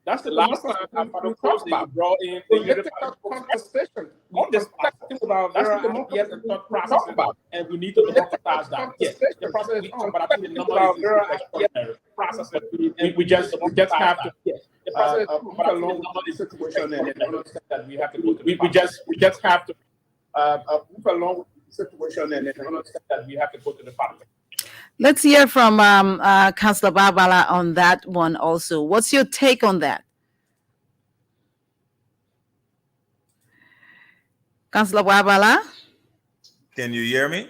That's the last time after close that you brought in the United Party conversation on this platform. That's the democracy thought process about, and we need to democratize that. Yes, the process is on, but I think the number is extraordinary process. We just have to move along the situation and understand that we have to go to we just have to move along with the situation and understand that we have to go to the parliament. Let's hear from Councillor Babala on that one also. What's your take on that? Councillor Babala? Can you hear me?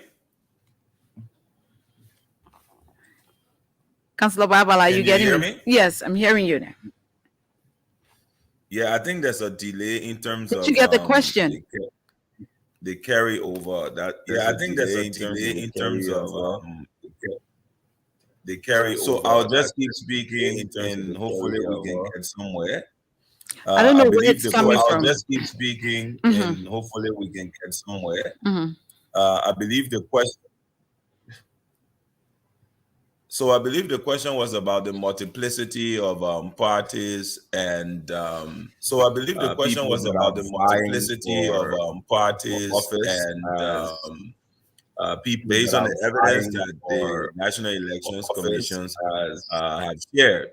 Councillor Babala, are you getting hear me? Yes, I'm hearing you now. Yeah, I think there's a delay in terms of. Did you get the question? The carry over that. Yeah, I think there's a delay in terms of the carry. So I'll just keep speaking, and hopefully we can get somewhere. I don't know where it's coming from. I'll just keep speaking, and hopefully we can get somewhere. I believe the question. So I believe the question was about the multiplicity of parties, and so I believe the question was about the multiplicity of parties, and people based on the evidence that the National Elections Commission has shared.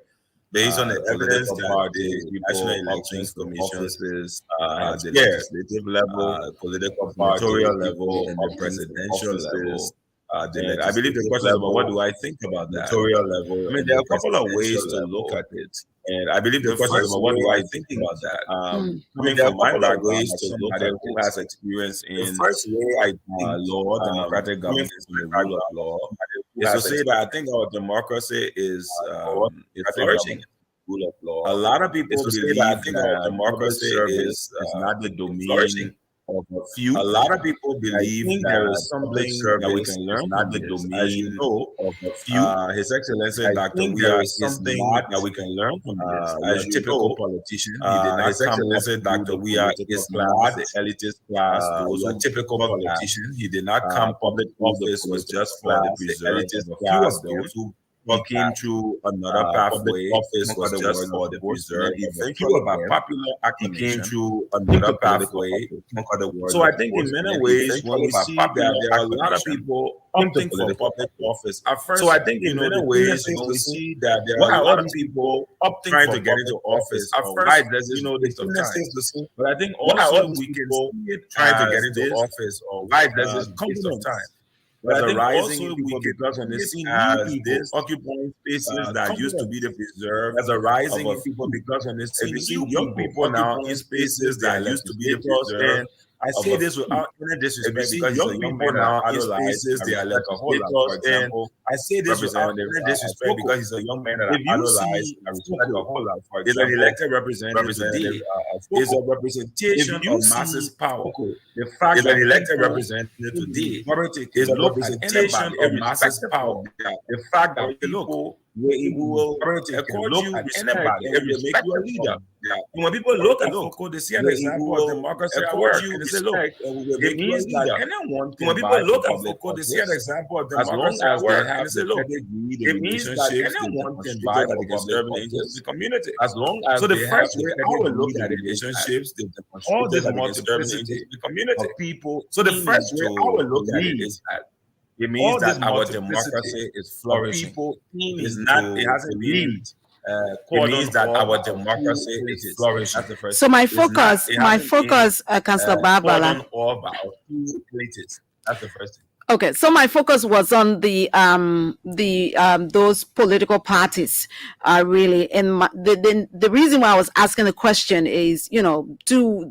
Based on the evidence that the National Elections Commission has shared, legislative level, political senatorial level, and the presidential level. I believe the question is, what do I think about that? Level, I mean, there are a couple of ways to look at it. And I believe the question is, what do I think about that? Coming from my background as somebody who has experience in law, democratic governance, and the rule of law, is to say that I think our democracy is flourishing. Rule of law. A lot of people believe that democracy is not the domain of a few. A lot of people believe that there is something that we can learn not the domain of a few. His Excellency Dr. Weah is something that we can learn from this. As a typical politician, His Excellency Dr. Weah is not the elitist class. Those are typical politician. He did not come public office was just for the elitist class. Those who he came through another pathway. Office was just for the preserve. Few about popular acclamation. He came through another pathway. So I think in many ways, when we see that there are a lot of people opting for public office at first, so I think in many ways, when we see that there are a lot of people trying to get into office at first, there's this waste of time. But I think also we can see it trying to get into office or why there's this waste of time. There's a rising people because when they see new people occupying spaces that used to be the preserve. There's a rising of people because when they see young people now in spaces that used to be the preserve. I say this without any disrespect because young people now in spaces they are like a whole lot. For example, I say this without any disrespect because he's a young man that I idolize and I respect a whole lot. For example, an elected representative today is a representation of masses' power. The fact that an elected representative today is a representation of masses' power. The fact that people will accord you with anybody and they make you a leader. When people look at Foucault, they see an example of democracy at work and they say, look, it means that anyone when people look at Foucault, they see an example of democracy at work and they say, look, it means that anyone can buy that they can serve in the interest of the community. As long as so the first way I would look at relationships, all this multiplicity of the community people. So the first way I would look at it is that it means that our democracy is flourishing. People is not, it hasn't been. It means that our democracy is flourishing. That's the first. So my focus, Councillor Barbara. That's the first thing. Okay, so my focus was on the those political parties really, and the reason why I was asking the question is, you know, do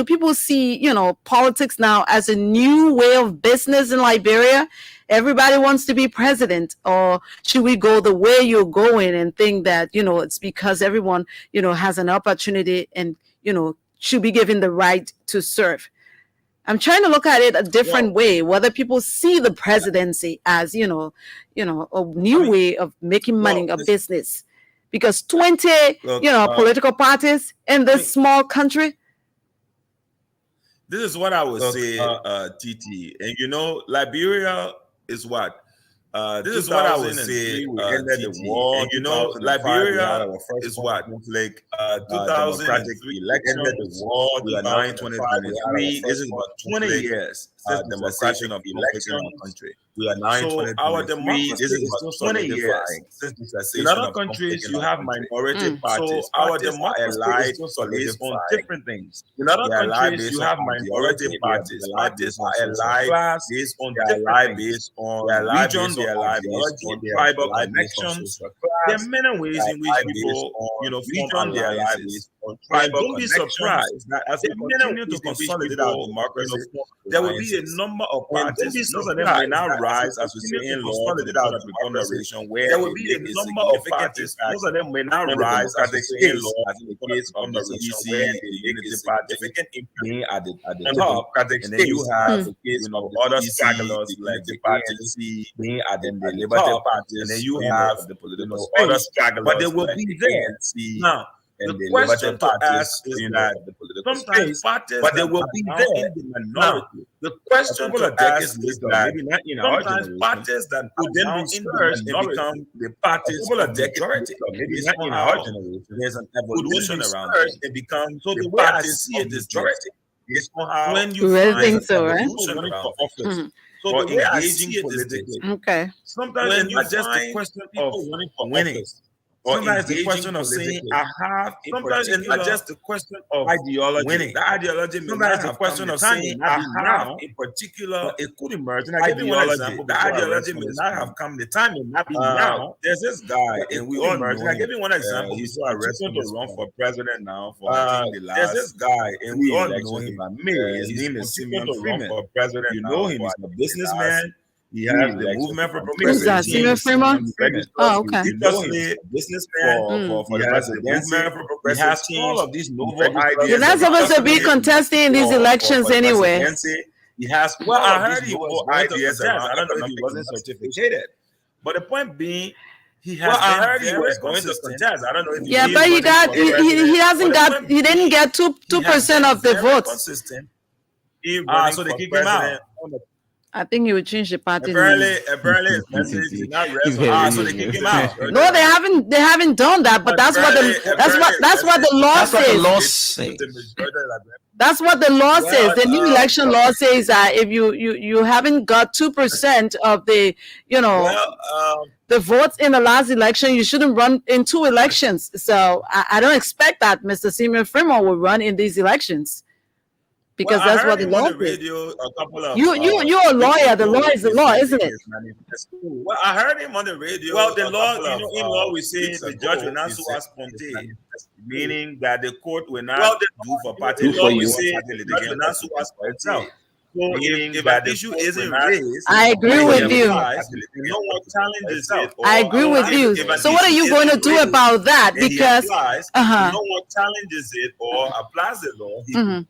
people see, you know, politics now as a new way of business in Liberia? Everybody wants to be president, or should we go the way you're going and think that, you know, it's because everyone, you know, has an opportunity and, you know, should be given the right to serve? I'm trying to look at it a different way, whether people see the presidency as, you know, a new way of making money, a business, because 20, political parties in this small country. This is what I would say, TT. And, you know, Liberia is what? This is what I would say. We ended the war. And, you know, Liberia is what? Like 2003 election. Ended the war. We are now in 2023. This is about 20 years since the cessation of election in our country. We are now in 2023. Our democracy this is about 20 years since the cessation. In other countries, you have minority parties. So our democracy is based on different things. In other countries, you have minority parties. Parties are allied based on based on regions. They are allied based on tribal connections. There are many ways in which people, you know, form alliances. And don't be surprised that as we continue to consolidate our democracy, there will be a number of parties. Some of them may now rise as we say in law, consolidate our democracy, where there will be a number of parties. Most of them may now rise as we say in law, as in the case of the ELBC, the Unity Party, being at the top, and then you have the case of other stragglers like the party being at the Liberty Party, and then you have the political other stragglers, but they will be there now. The question to ask is that sometimes parties, but they will be there in the minority. The question to ask is that sometimes parties that could then be surged and become the parties of the majority. Maybe not in our generation. There's an evolution around it. They become so the way I see it is majority. When you really think so, right? So the way I see it politically, okay. sometimes it's not just a question of winning. Sometimes it's a question of saying, I have a sometimes it's not just a question of ideology. Winning. The ideology may sometimes it's a question of saying, I have a particular, it could emerge. And I give you one example. The ideology may not have come, the time may not be now. There's this guy, and we all know him. I give you one example. He's arrested to run for president now for I think the last. There's this guy, and we all know him. His name is Simeon Freeman. For president, you know him. He's a businessman. He has the movement for Who's that? Simeon Freeman? Oh, okay. Businessman for the presidency. He has all of these novel ideas. You're not supposed to be contesting in these elections anyway. He has I heard he was ideas. I don't know if he wasn't certificated, but the point being, he has. I heard he was going to contest. I don't know if yeah, but he hasn't got. He didn't get 2% of the votes. So they kicked him out. I think he would change the party. Apparently, his message is not relevant. So they kick him out. No, they haven't done that. But that's what the law says. That's what the law says. The new election law says that if you haven't got 2% of the the votes in the last election, you shouldn't run in 2 elections. So I don't expect that Mr. Simeon Freeman will run in these elections. Because that's what the law is. You're a lawyer. The law is the law, isn't it? Well, I heard him on the radio. Well, the law, in law, we say the judge will not sue us spontaneously, meaning that the court will not do for party law. We say the judge will not sue us spontaneously. So if an issue isn't raised, I agree with you. No one challenges it. I agree with you. So what are you going to do about that? Because no one challenges it or applies the law.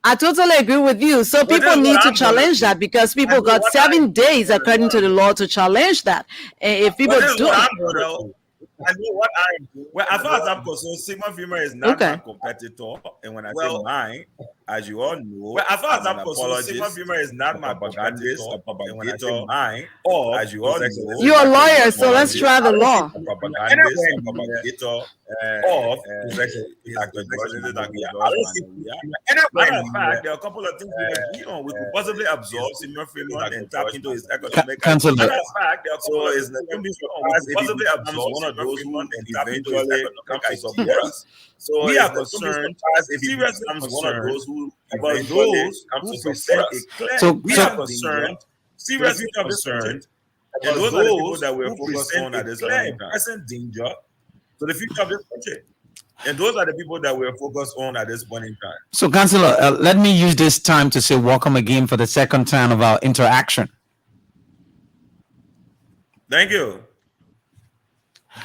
I totally agree with you. So people need to challenge that because people got 7 days according to the law to challenge that. And if people do I know what I'm doing. Well, as far as I'm concerned, Simeon Freeman is not my competitor. And when I say mine, as you all know, as far as I'm concerned, Simeon Freeman is not my propagandist or propagator. Mine, or as you all know, you're a lawyer, so let's try the law. Propagandist or propagator of matter of fact, there are a couple of things we agree on. We could possibly absorb Simeon Freeman and tap into his economic. Matter of fact, there are a couple of things we possibly absorb one of those who eventually come to support us. So we are concerned if he becomes one of those who eventually come to support us. So we are concerned, seriously concerned, and those are the people that we're focused on at this present danger to the future of this country. And those are the people that we're focused on at this point in time. So, Councillor, let me use this time to say welcome again for the second time of our interaction. Thank you.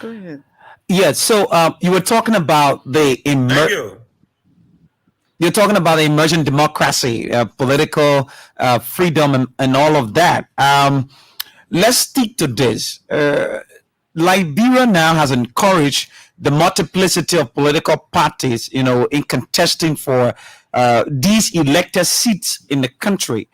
Go ahead. Yeah, so you were talking about the you're talking about the emerging democracy, political freedom, and all of that. Let's stick to this. Liberia now has encouraged the multiplicity of political parties, in contesting for these elected seats in the country.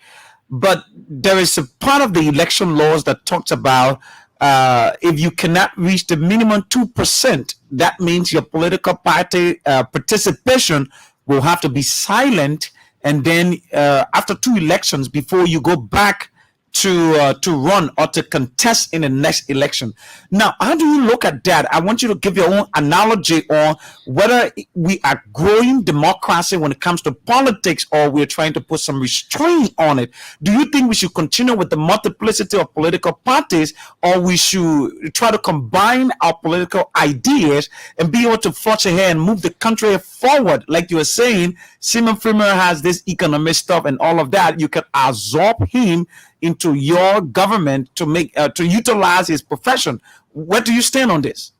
But there is a part of the election laws that talks about if you cannot reach the minimum 2%, that means your political party participation will have to be silent. And then after 2 elections, before you go back to run or to contest in the next election. Now, how do you look at that? I want you to give your own analogy on whether we are growing democracy when it comes to politics or we're trying to put some restraint on it. Do you think we should continue with the multiplicity of political parties, or we should try to combine our political ideas and be able to forge ahead and move the country forward? Like you were saying, Simeon Freeman has this economic stuff and all of that. You can absorb him into your government to make to utilize his profession. Where do you stand on this?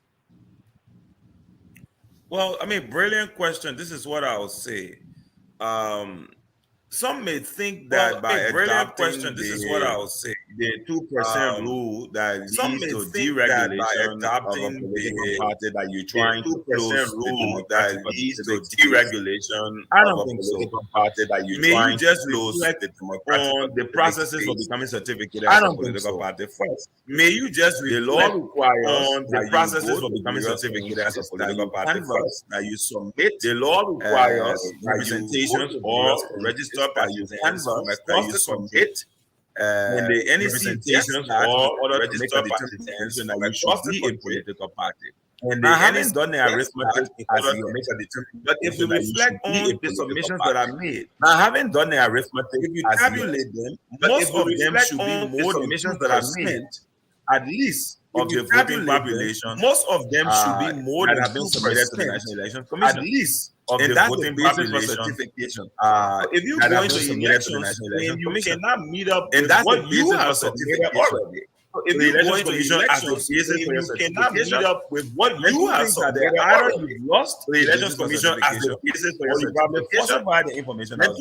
Well, brilliant question. This is what I will say. Some may think that by adopting the 2% rule that leads to deregulation of a political party that you're trying to close rule that leads to deregulation of a political party that you're trying to close on the processes of becoming certificated as a political party first. May you just the law requires the processes of becoming certificated as a political party first. That you submit the law requires representations or register that you submit any representations or other registered participants that you should be a political party. And they haven't done their arithmetic as you make a determination. But if you reflect on the submissions that are made, now having done the arithmetic, if you tabulate them, most of them should be more submissions that are made, at least of the voting population. Most of them should be more than have been submitted to the National Election Commission. At least of the voting population. If you go into elections, you cannot meet up with what you have submitted already. If you go into elections, you cannot meet up with what you have submitted. Either you lost the Elections Commission as the basis for your certification, the information that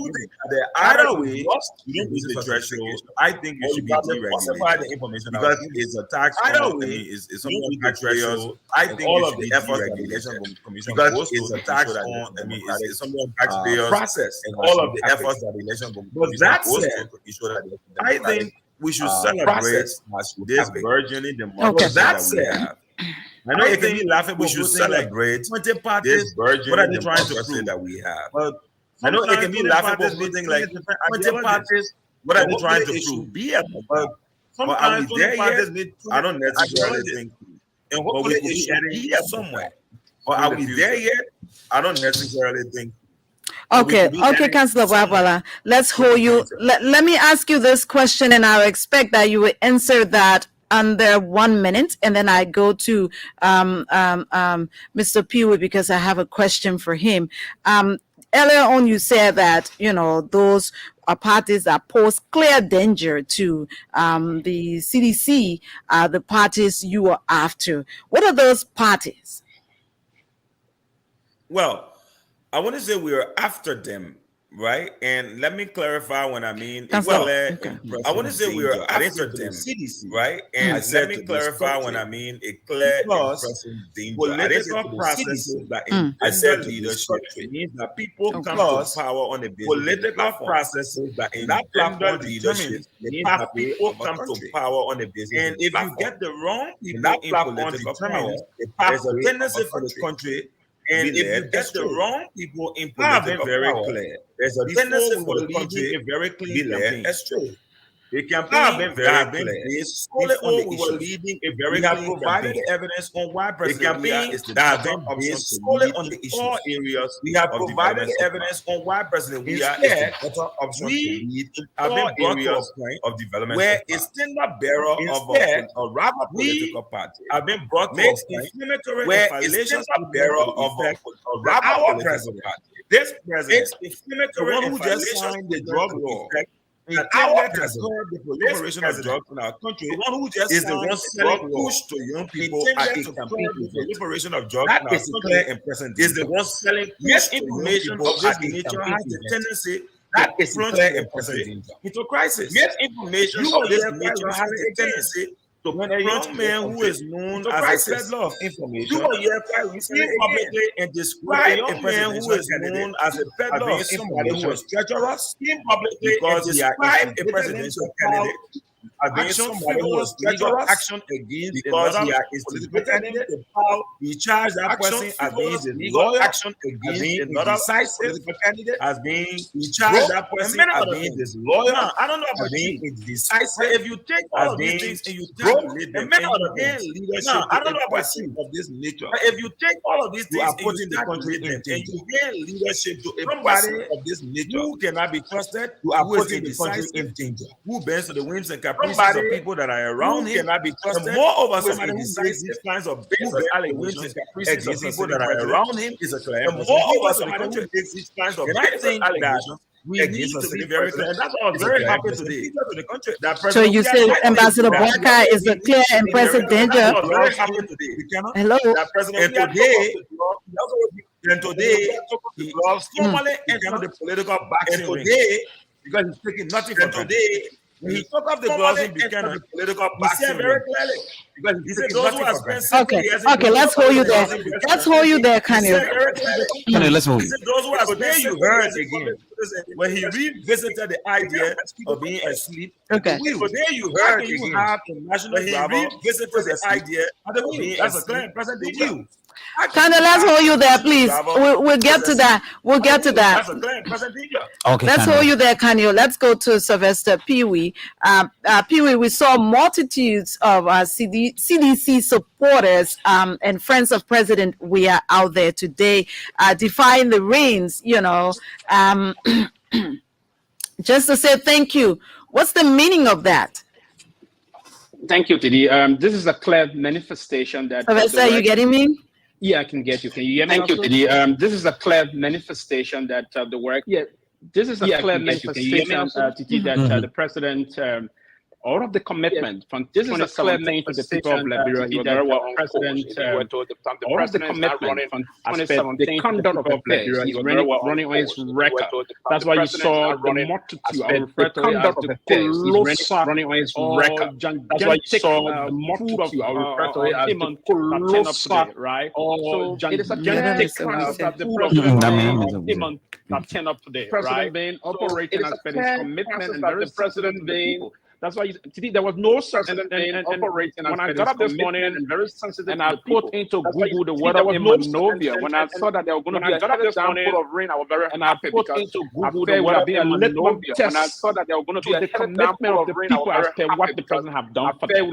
either way, you don't meet the threshold. I think you should be deregulated the information because it's a tax. Either way, it's something tax threshold. I think all of the efforts that the Election Commission because it's a tax on. I mean, it's something on taxpayers process and all of the efforts that the Election Commission goes to ensure that I think we should celebrate this burgeoning democracy that we have. I know it can be laughing, we should celebrate this burgeoning democracy that we have. But I know it can be laughing, but we think like 20 parties, what are they trying to prove? But are we there yet? I don't necessarily think. And hopefully it should be here somewhere. But are we there yet? I don't necessarily think. Okay, Councillor Wabala, let's hold you. Let me ask you this question, and I expect that you will answer that under 1 minute, and then I go to Mr. Peewee because I have a question for him. Earlier on, you said that those are parties that pose clear danger to the CDC, the parties you are after. What are those parties? Well, I want to say we are after them, right? And let me clarify when I mean I want to say we are after them, right? And let me clarify when I mean a clear danger. Political processes that I said leadership means that people come to power on the basis political processes that in that platform leadership means that people come to power on the basis. And if you get the wrong people in political power, there's a tendency for the country. And if you get the wrong people in political power, there's a tendency for the country very clean campaign. That's true. The campaign have been based solely on the issues. We have provided evidence on why President Weah is the better option solely on the issues. All areas we have provided evidence on why President Weah is the better option to lead in all areas of development. Where a standard bearer of a rival political party have been brought to a point where a standard bearer of a rival political party. This president is the one who just signed the drug law. And our president, the proliferation of drugs in our country, the one who just is the one selling push to young people at a campaign. The proliferation of drugs in our country is the one selling misinformation of this nature has the tendency that is clear and present into crisis. Misinformation of this nature has a tendency to when a young man who is known as a peddler of information speak publicly and describe a man who is known as a peddler of somebody who is treacherous, speak publicly because he describe a presidential candidate against somebody who was treacherous action against because he is political candidate. He charged that person against his lawyer action against another political candidate as being he charged that person against his lawyer. I don't know about being indecisive. If you take all of these things and you tabulate them and you gain leadership, I don't know about of this nature. If you take all of these things and put in the country and you gain leadership to a party of this nature who cannot be trusted, who are putting the country in danger, who bends to the whims and caprices of people that are around him cannot be trusted. Moreover, somebody who makes these kinds of basic allegations against people that are around him is a clear. Moreover, somebody who makes these kinds of basic allegations we need to be very clear. And that's why I was very happy today. So you say Ambassador Barker is a clear and present danger. Very happy today. Hello. And today he formally entered the political boxing ring. Because he's taking nothing from today. When he took off the gloves and became a political boxing very clearly. Because he said those who have spent okay, let's hold you there. Let's hold you there, Kanye. Let's hold you. Those who have spent you heard again. When he revisited the idea of being asleep, okay. So there you heard again. When he revisited the idea of being asleep, that's a clear present. Kanye, let's hold you there, please. We'll get to that. We'll get to that. Okay, Let's hold you there, Kanye. Let's go to Sylvester Pee-wee. Pee-wee, we saw multitudes of CDC supporters and friends of President we are out there today defying the reins, just to say thank you. What's the meaning of that? Thank you, Tidi. This is a clear manifestation that... Sylvester, are you getting me? Yeah, I can get you. Can you hear me? Thank you, Tidi. This is a clear manifestation that the work... Yeah, this is a clear manifestation, Tidi, that the president... all of the commitment from this is a clear name to the people of Liberia. The president, all of the commitment from 2017, the conduct of affairs, he's running on his record. That's why you saw the multitude. I refer to it as the colossal running on his record. That's why you saw the multitude. I refer to it as the colossal, right? So it is a gigantic that the president that turn up today, right? Being operating as per his commitment and very president being. That's why there was no such and operating. When I got up this morning and very sensitive, and I put into Google the weather in Monrovia. When I saw that there was going to be a downpour of rain, I was very happy because Google the weather in Monrovia. When I saw that there was going to be the commitment of the people as per what the president have done for them.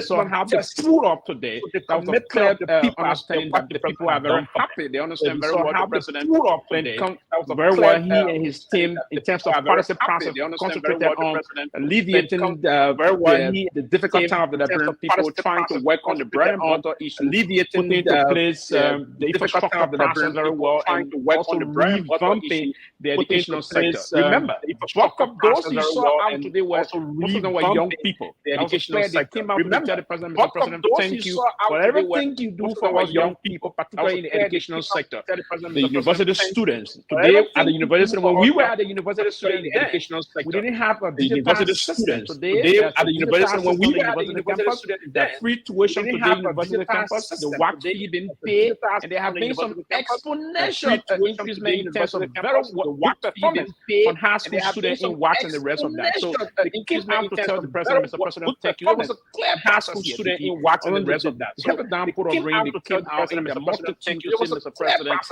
So how the pull up today. That was a clear understanding that the people are very happy. They understand very well how the president pull up today. That was very well he and his team in terms of policy process concentrated on alleviating very well the difficult time of the Liberian people trying to work on the bread and butter issue, alleviating into place the difficult time of the Liberian very well, and also revamping the educational sector. Remember, bulk of those you saw out today were most of them were young people. The educational sector. Remember, the president, Mr. President, thank you for everything you do for us young people, particularly in the educational sector. The university students today at the university, when we were at the university student in the educational sector, we didn't have a university student. Today at the university, when we were at the university, the free tuition to the university campus, the work fee being paid, and there have been some exponential increase in terms of very work fee being paid on high school students in work and the rest of that. So it came out to tell the president, Mr. President, thank you. It was a clear high school student in work and the rest of that. So the downpour of rain, they came out in the multitude to say, Mr. President,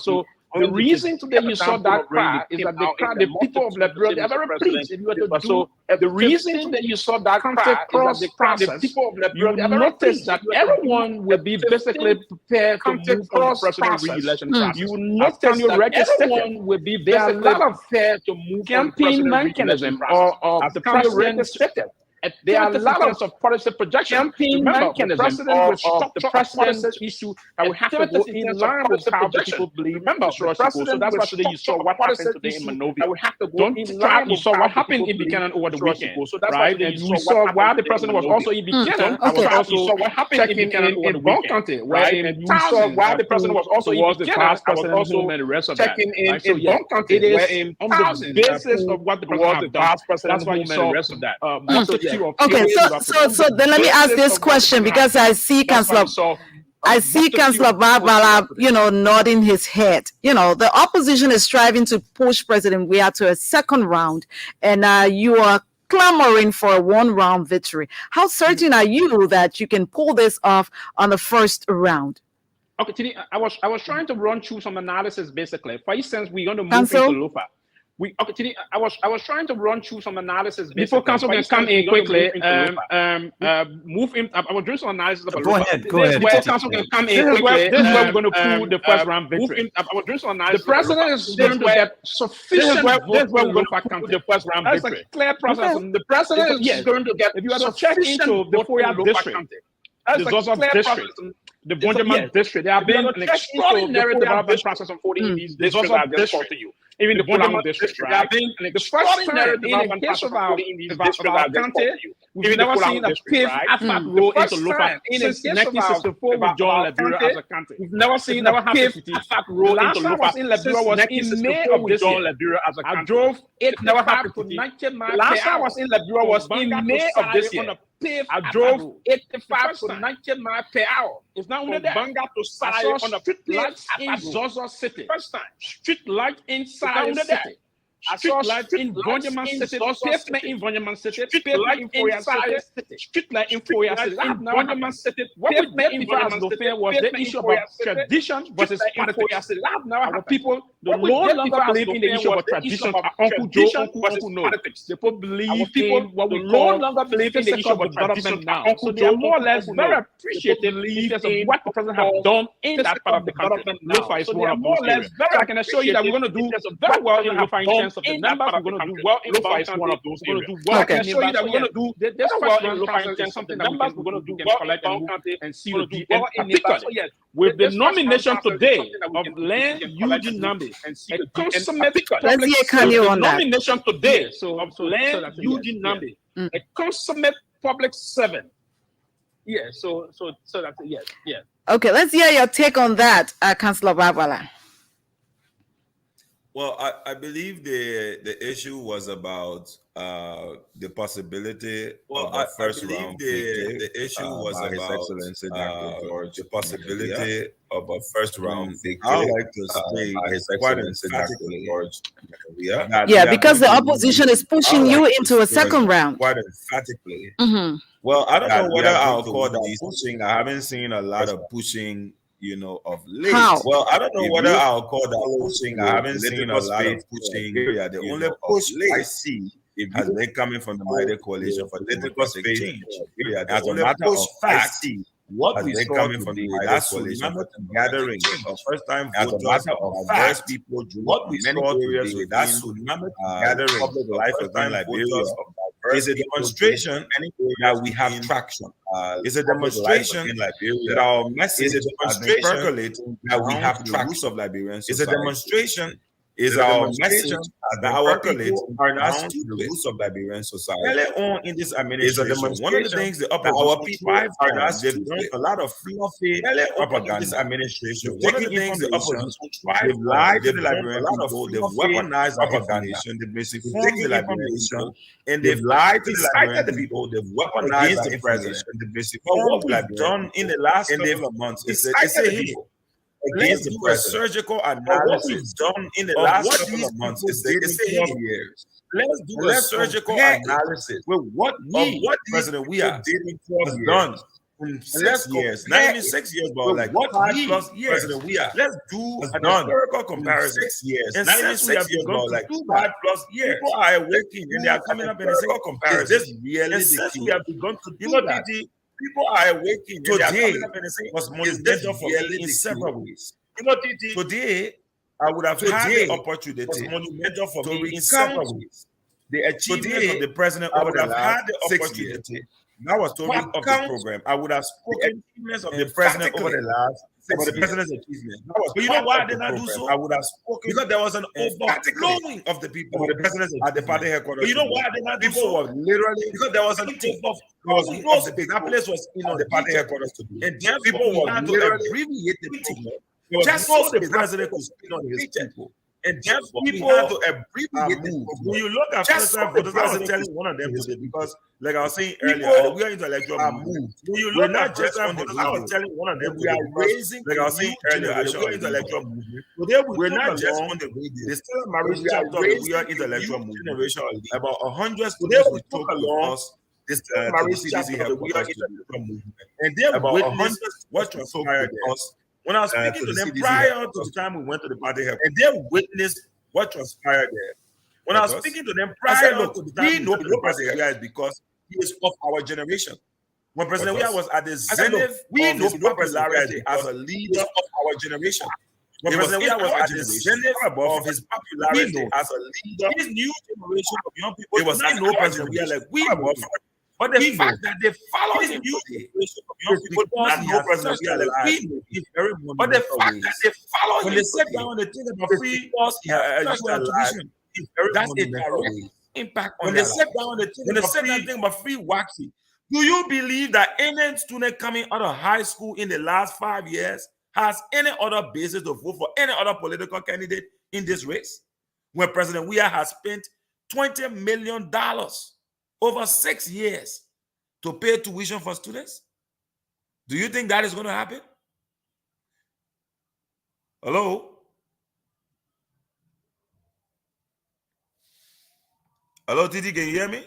so the reason today you saw that cry is that the people of Liberia, they are very pleased. If you were to do the reason that you saw that cry is that the people of Liberia, you notice that everyone will be basically prepared to move on the president re-election. You will notice that everyone will be basically prepared to move campaign mechanism or the president. There are lots of policy projection. Remember, the president will stop the president's issue that we have to go in line with how the people believe. Remember, so that's why today you saw what happened today in Monrovia. You saw what happened in Buchanan over the weekend, right? And you saw why the president was also in Buchanan. You saw what happened in Buchanan over the weekend, right? And you saw why the president was also in Buchanan. I was also and the rest of that. So yeah, it is on the basis of what the president has done. That's why you saw the rest of that. Okay, so then let me ask this question, because I see Councillor Barbara, nodding his head. The opposition is striving to push President Weah to a second round, and you are clamoring for a one-round victory. How certain are you that you can pull this off on the first round? Okay, Tini, I was trying to run through some analysis. Basically, for instance, we're going to move into Lufa. I was trying to run through some analysis before Council can come in quickly. Move in. I was doing some analysis about. Go ahead. Before Council can come in quickly, this is where we're going to pull the first round victory. I was doing some analysis. The president is going to get sufficient votes. This is where we're going to pull the first round victory. That's a clear process. The president is going to get. If you are to check into the Foya district, the Zozo district, the Bonjaman district, there have been an extraordinary development process unfolding in these districts. I just talked to you. Even the Bonjaman district, right? The first time in the case of our county, we've never seen a paved asphalt road into Lufa since 1964 we joined Liberia as a country. We've never seen a paved asphalt road into Lufa since 1964 we joined Liberia as a country. I drove 85 to 90 miles. Last time I was in Liberia was in May of this year. I drove 85 to 90 miles per hour. It's not only that. Banga to Sai on the street lights in Zozo City. First time. Street light inside the city. street lights in Vonjaman City, pavement in Vonjaman City, pavement in Foya City, street light in Foya City. Vonjaman City, what we did before as Lofin was the issue about tradition versus politics. Our people no longer believe in the issue about tradition. Uncle Joe, Uncle No. People believe in what we no longer believe in the issue about development now. So they are more or less very appreciative in terms of what the president has done in that part of the country. Lofa is one of those areas. So I can assure you that we're going to do very well in Lofa in terms of the numbers. We're going to do well in Lofa is one of those areas. I can assure you that we're going to do this well in Lofa in terms of something that we're going to do collect and see the be particularly with the nomination today of Len Eugene Nambi, a consummate nomination today of Len Eugene Nambi, a consummate public servant. Yeah, so that's yes, yeah. Okay, let's hear your take on that, Councillor Babala. Well, I believe the issue was about the possibility of a first round victory. The issue was about His Excellency the possibility of a first round victory. I would like to say His Excellency yeah, because the opposition is pushing you into a second round. Quite emphatically. Well, I don't know whether I'll call that pushing. I haven't seen a lot of pushing, of late. How? Well, I don't know whether I'll call that pushing. I haven't seen a lot of pushing. The only push I see has been coming from the Mighty Coalition for Political Change. As a matter of fact, what we saw coming from the Mighty Coalition gathering of first-time voters of diverse people, what we saw today, that tsunami gathering public life of Liberians is a demonstration that we have traction. It's a demonstration that our message has been percolating, that we have traction of Liberians. It's a demonstration is our message that our people are not to the roots of Liberian society. Early on in this administration, one of the things the our people are not they've done a lot of fluffy propaganda. This administration, one of the things the opposition they've lied to the Liberian people, they've weaponized propaganda, they've misinformed the Liberian people, and they've lied to the Liberian people, they've weaponized the president, they've misinformed the Liberian. Done in the last couple of months, it's a hero. Against the surgical analysis done in the last couple of months. It's 4 years. Let's do a surgical analysis with what President we are done in 6 years. Not even 6 years, but like what 5+ years President we are. Let's do a historical comparison. 6 years. Not even 6 years, but like 5+ years. People are awakening and they are coming up in a single comparison. This really the key. We have begun to do that. People are awakening today. Was monumental for me in several ways. Today I would have had the opportunity. Was monumental for me in several ways. The achievement of the president over the last 6 years. That was to of the program. I would have spoken achievements of the president over the last. About the president's achievement. But you know why I did not do so? I would have spoken because there was an overflowing of the people at the party headquarters. But you know why I did not do so? People were literally because there was an overflowing of the people. That place was on the party headquarters today. And then people were literally abbreviate the people just so the president could speak on his people. And just people had to abbreviate it. When you look at first-time voters, I was telling one of them today because, like I was saying earlier, we are intellectual movement. When you look at first-time voters, I was telling one of them we are raising, like I was saying earlier, we are intellectual movement. Today we're not just on the radio. There's still a marriage chapter. We are intellectual movement. About 100 students we took along. This marriage chapter. We are intellectual movement. And then about 100 what transpired us. When I was speaking to them prior to the time we went to the party help, and they witnessed what transpired there. When I was speaking to them prior to the time we know President Weah is because he is of our generation. When President Weah was at the zenith, we know popularity as a leader of our generation. When President Weah was at the zenith of his popularity as a leader, his new generation of young people, it was not know President Weah like we know. But the fact that they follow him, people don't know President Weah like is very monumental. But the fact that they follow him, when they sit down and they think about free tuition, that's a direct impact on when they sit down and think about free waxing. Do you believe that any student coming out of high school in the last 5 years has any other basis to vote for any other political candidate in this race? When President Weah has spent $20 million over 6 years to pay tuition for students? Do you think that is going to happen? Hello? Hello, Titi, can you hear me?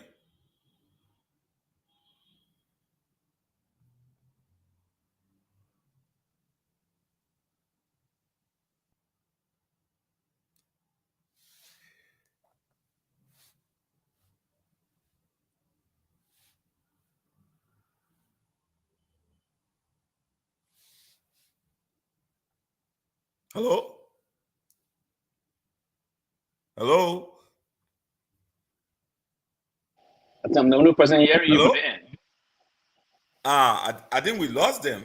Hello? Hello? I'm the only person hearing you Hello? from the end. I think we lost them.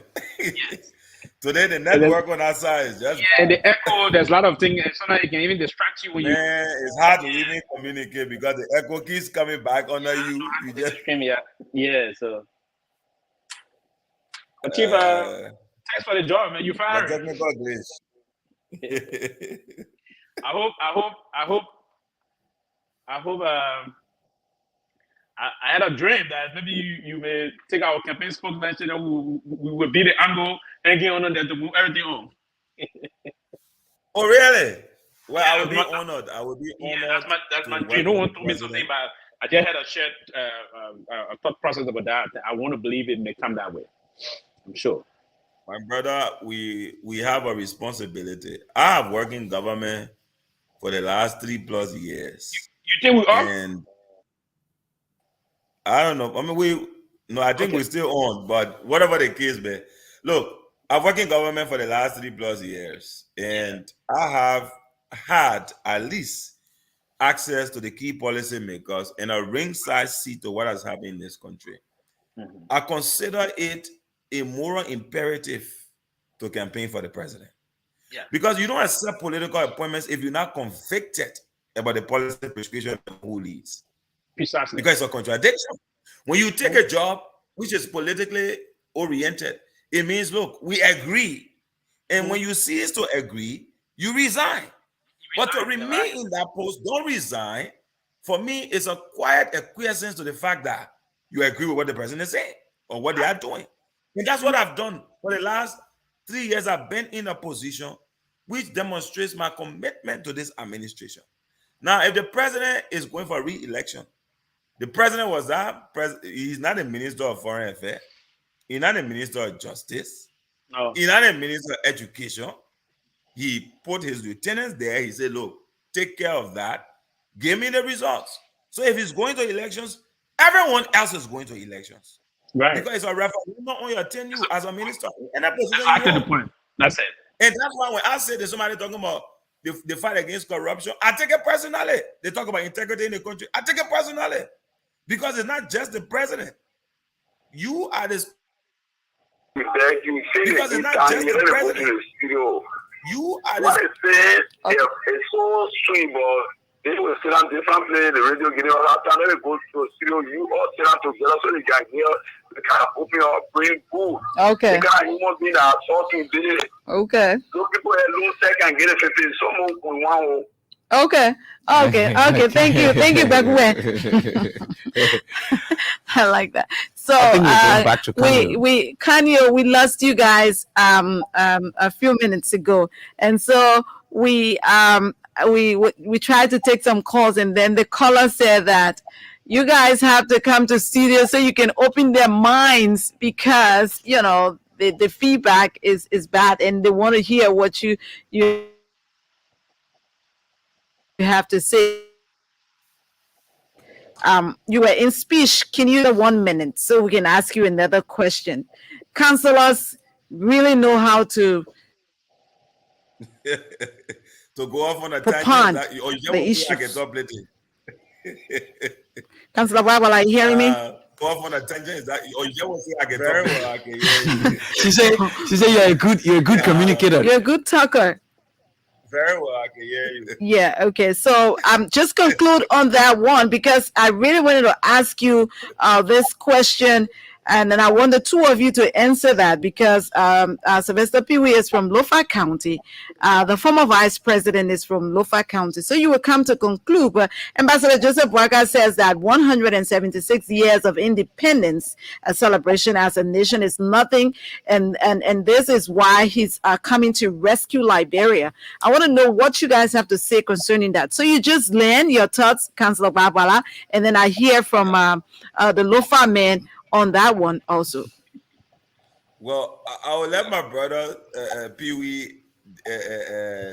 Today, the network on our side is just... Yeah, the echo, there's a lot of things. Sometimes it can even distract you when you... Man, it's hard to even communicate because the echo keeps coming back under you. You just... Yeah, so... But Chief, thanks for the job, man. You fired. Technical glitch. I had a dream that maybe you may take our campaign spokesperson and we would be the angle and get on there to move everything on. Oh, really? Well, I would be honored. I would be honored. That's my dream. No one told me something, but I just had a shared a thought process about that. I want to believe it may come that way. I'm sure. My brother, we have a responsibility. I have worked in government for the last 3+ years. You think we are? And I don't know. I mean, I think we're still on, but whatever the case be. Look, I've worked in government for the last 3+ years, and I have had at least access to the key policy makers and a ringside seat to what has happened in this country. Mm-hmm. I consider it a moral imperative to campaign for the president. Yeah. Because you don't accept political appointments if you're not convicted about the policy prescription of who leads. Precisely. Because it's a contradiction. When you take a job which is politically oriented, it means, look, we agree. And when you cease to agree, you resign. But to remain in that post, don't resign. For me, it's a quiet acquiescence to the fact that you agree with what the president is saying or what they are doing. And that's what I've done for the last 3 years. I've been in a position which demonstrates my commitment to this administration. Now, if the president is going for re-election, the president was that he's not a minister of foreign affairs. He's not a minister of justice. No. He's not a minister of education. He put his lieutenants there. He said, look, take care of that. Give me the results. So if he's going to elections, everyone else is going to elections. Right. Because it's a referendum on your tenure as a minister. And that position Exactly the point. That's it. And that's why when I say there's somebody talking about the fight against corruption, I take it personally. They talk about integrity in the country. I take it personally. Because it's not just the president. You are the... Because it's not just the president. You are the... What it says, it's so strange, but they will sit on different places, the radio getting all that time, they go to a studio, you all sit down together so you can hear the kind of open up, bring food. Okay. The kind of human being that talking there. Okay. Those people that lose second get a 50, someone with one. Okay. Thank you, Bagwe. I like that. So we lost you guys a few minutes ago, and so we tried to take some calls, and then the caller said that you guys have to come to studio so you can open their minds because the feedback is bad, and they want to hear what you have to say. You were in speech. Can you have 1 minute so we can ask you another question? Councillors really know how to go off on a tangent. The issues. Councillor Bible, are you hearing me? Go off on a tangent. Is that or you will say I can very well? Okay, yeah. She said you're a good communicator. You're a good talker. Very well, I can hear you. Yeah, okay. So just conclude on that one because I really wanted to ask you this question. And then I want the two of you to answer that because Sylvester Pee Wee is from Lofa County. The former vice president is from Lofa County. So you will come to conclude. But Ambassador Joseph Boakai says that 176 years of independence, a celebration as a nation, is nothing. And this is why he's coming to rescue Liberia. I want to know what you guys have to say concerning that. So you just land your thoughts, Councillor Barbara, and then I hear from the Lofa man on that one also. Well, I will let my brother Pee Wee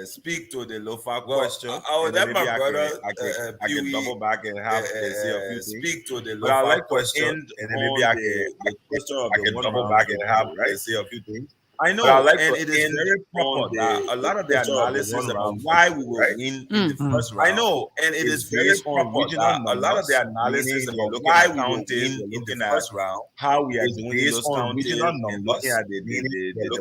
speak to the Lofa question. I will let my brother I can double back and have say a few speak to the Lofa question, and then maybe I can double back and have say a few things. I know, and it is very proper that a lot of the analysis about why we will win in the first round. I know, and it is very proper that a lot of the analysis about why we will win in the first round, how we are doing those counting, and looking at the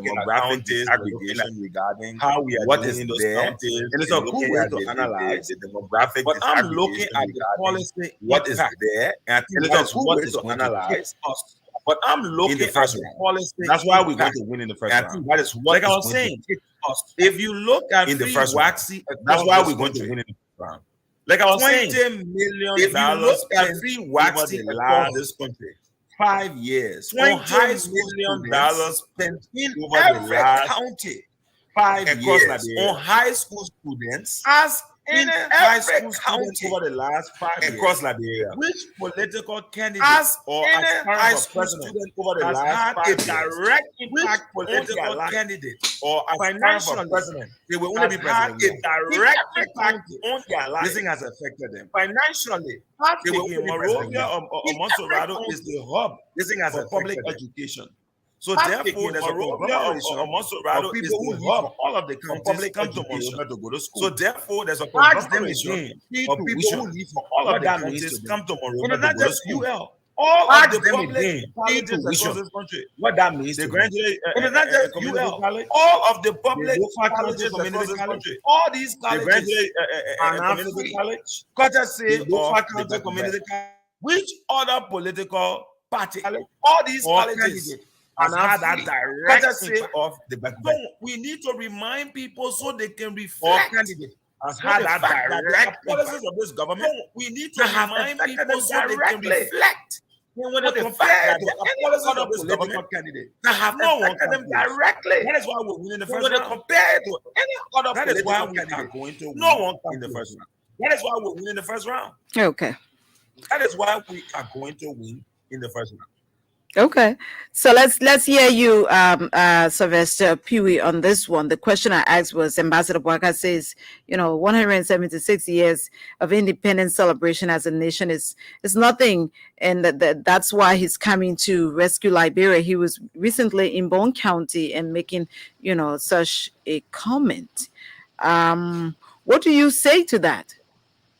demographic disaggregation regarding how we are doing those counting, and it's a good way to analyze the demographic. But I'm looking at the policy, what is there, and it's a good way to analyze us. But I'm looking at the policy. That's why we're going to win in the first round. That is what, like I was saying, if you look at in the first waxy, that's why we're going to win in the first round. Like I was saying, $20 million. If you look at free waxy across this country, 5 years, $20 million spent in every county, 5 years on high school students, as in high school students over the last 5 years across Liberia. Which political candidate or high school student over the last 5 years direct impact political candidate or financial president? They will only be president. A direct impact on their life. This thing has affected them financially. They will only Monrovia or Monserrado is the hub. This thing has affected public education. So therefore, there's a conglomeration of Monserrado is the hub. All of the counties come to Monserrado to go to school. So therefore, there's a conglomeration of people who leave for all of the counties come to Monrovia to go to school. All of the public colleges across this country. What that means? They graduate community college. All of the public colleges across this country. All these colleges graduate community college. Courtesy of the community college. Which other political party? All these colleges has had that direct impact of the background. So we need to remind people so they can reflect. Has had that direct policies of this government. We need to remind people so they can reflect. When they compare to any other political candidate, that have not affected them directly. That is why we're winning the first round. When they compare to any other political candidate, going to no one in the first round. That is why we're winning the first round. Okay. That is why we are going to win in the first round. Okay, so let's hear you, Sylvester Pee Wee, on this one. The question I asked was, Ambassador Boakai says, 176 years of independence celebration as a nation is nothing, and that's why he's coming to rescue Liberia. He was recently in Bone County and making, such a comment. What do you say to that?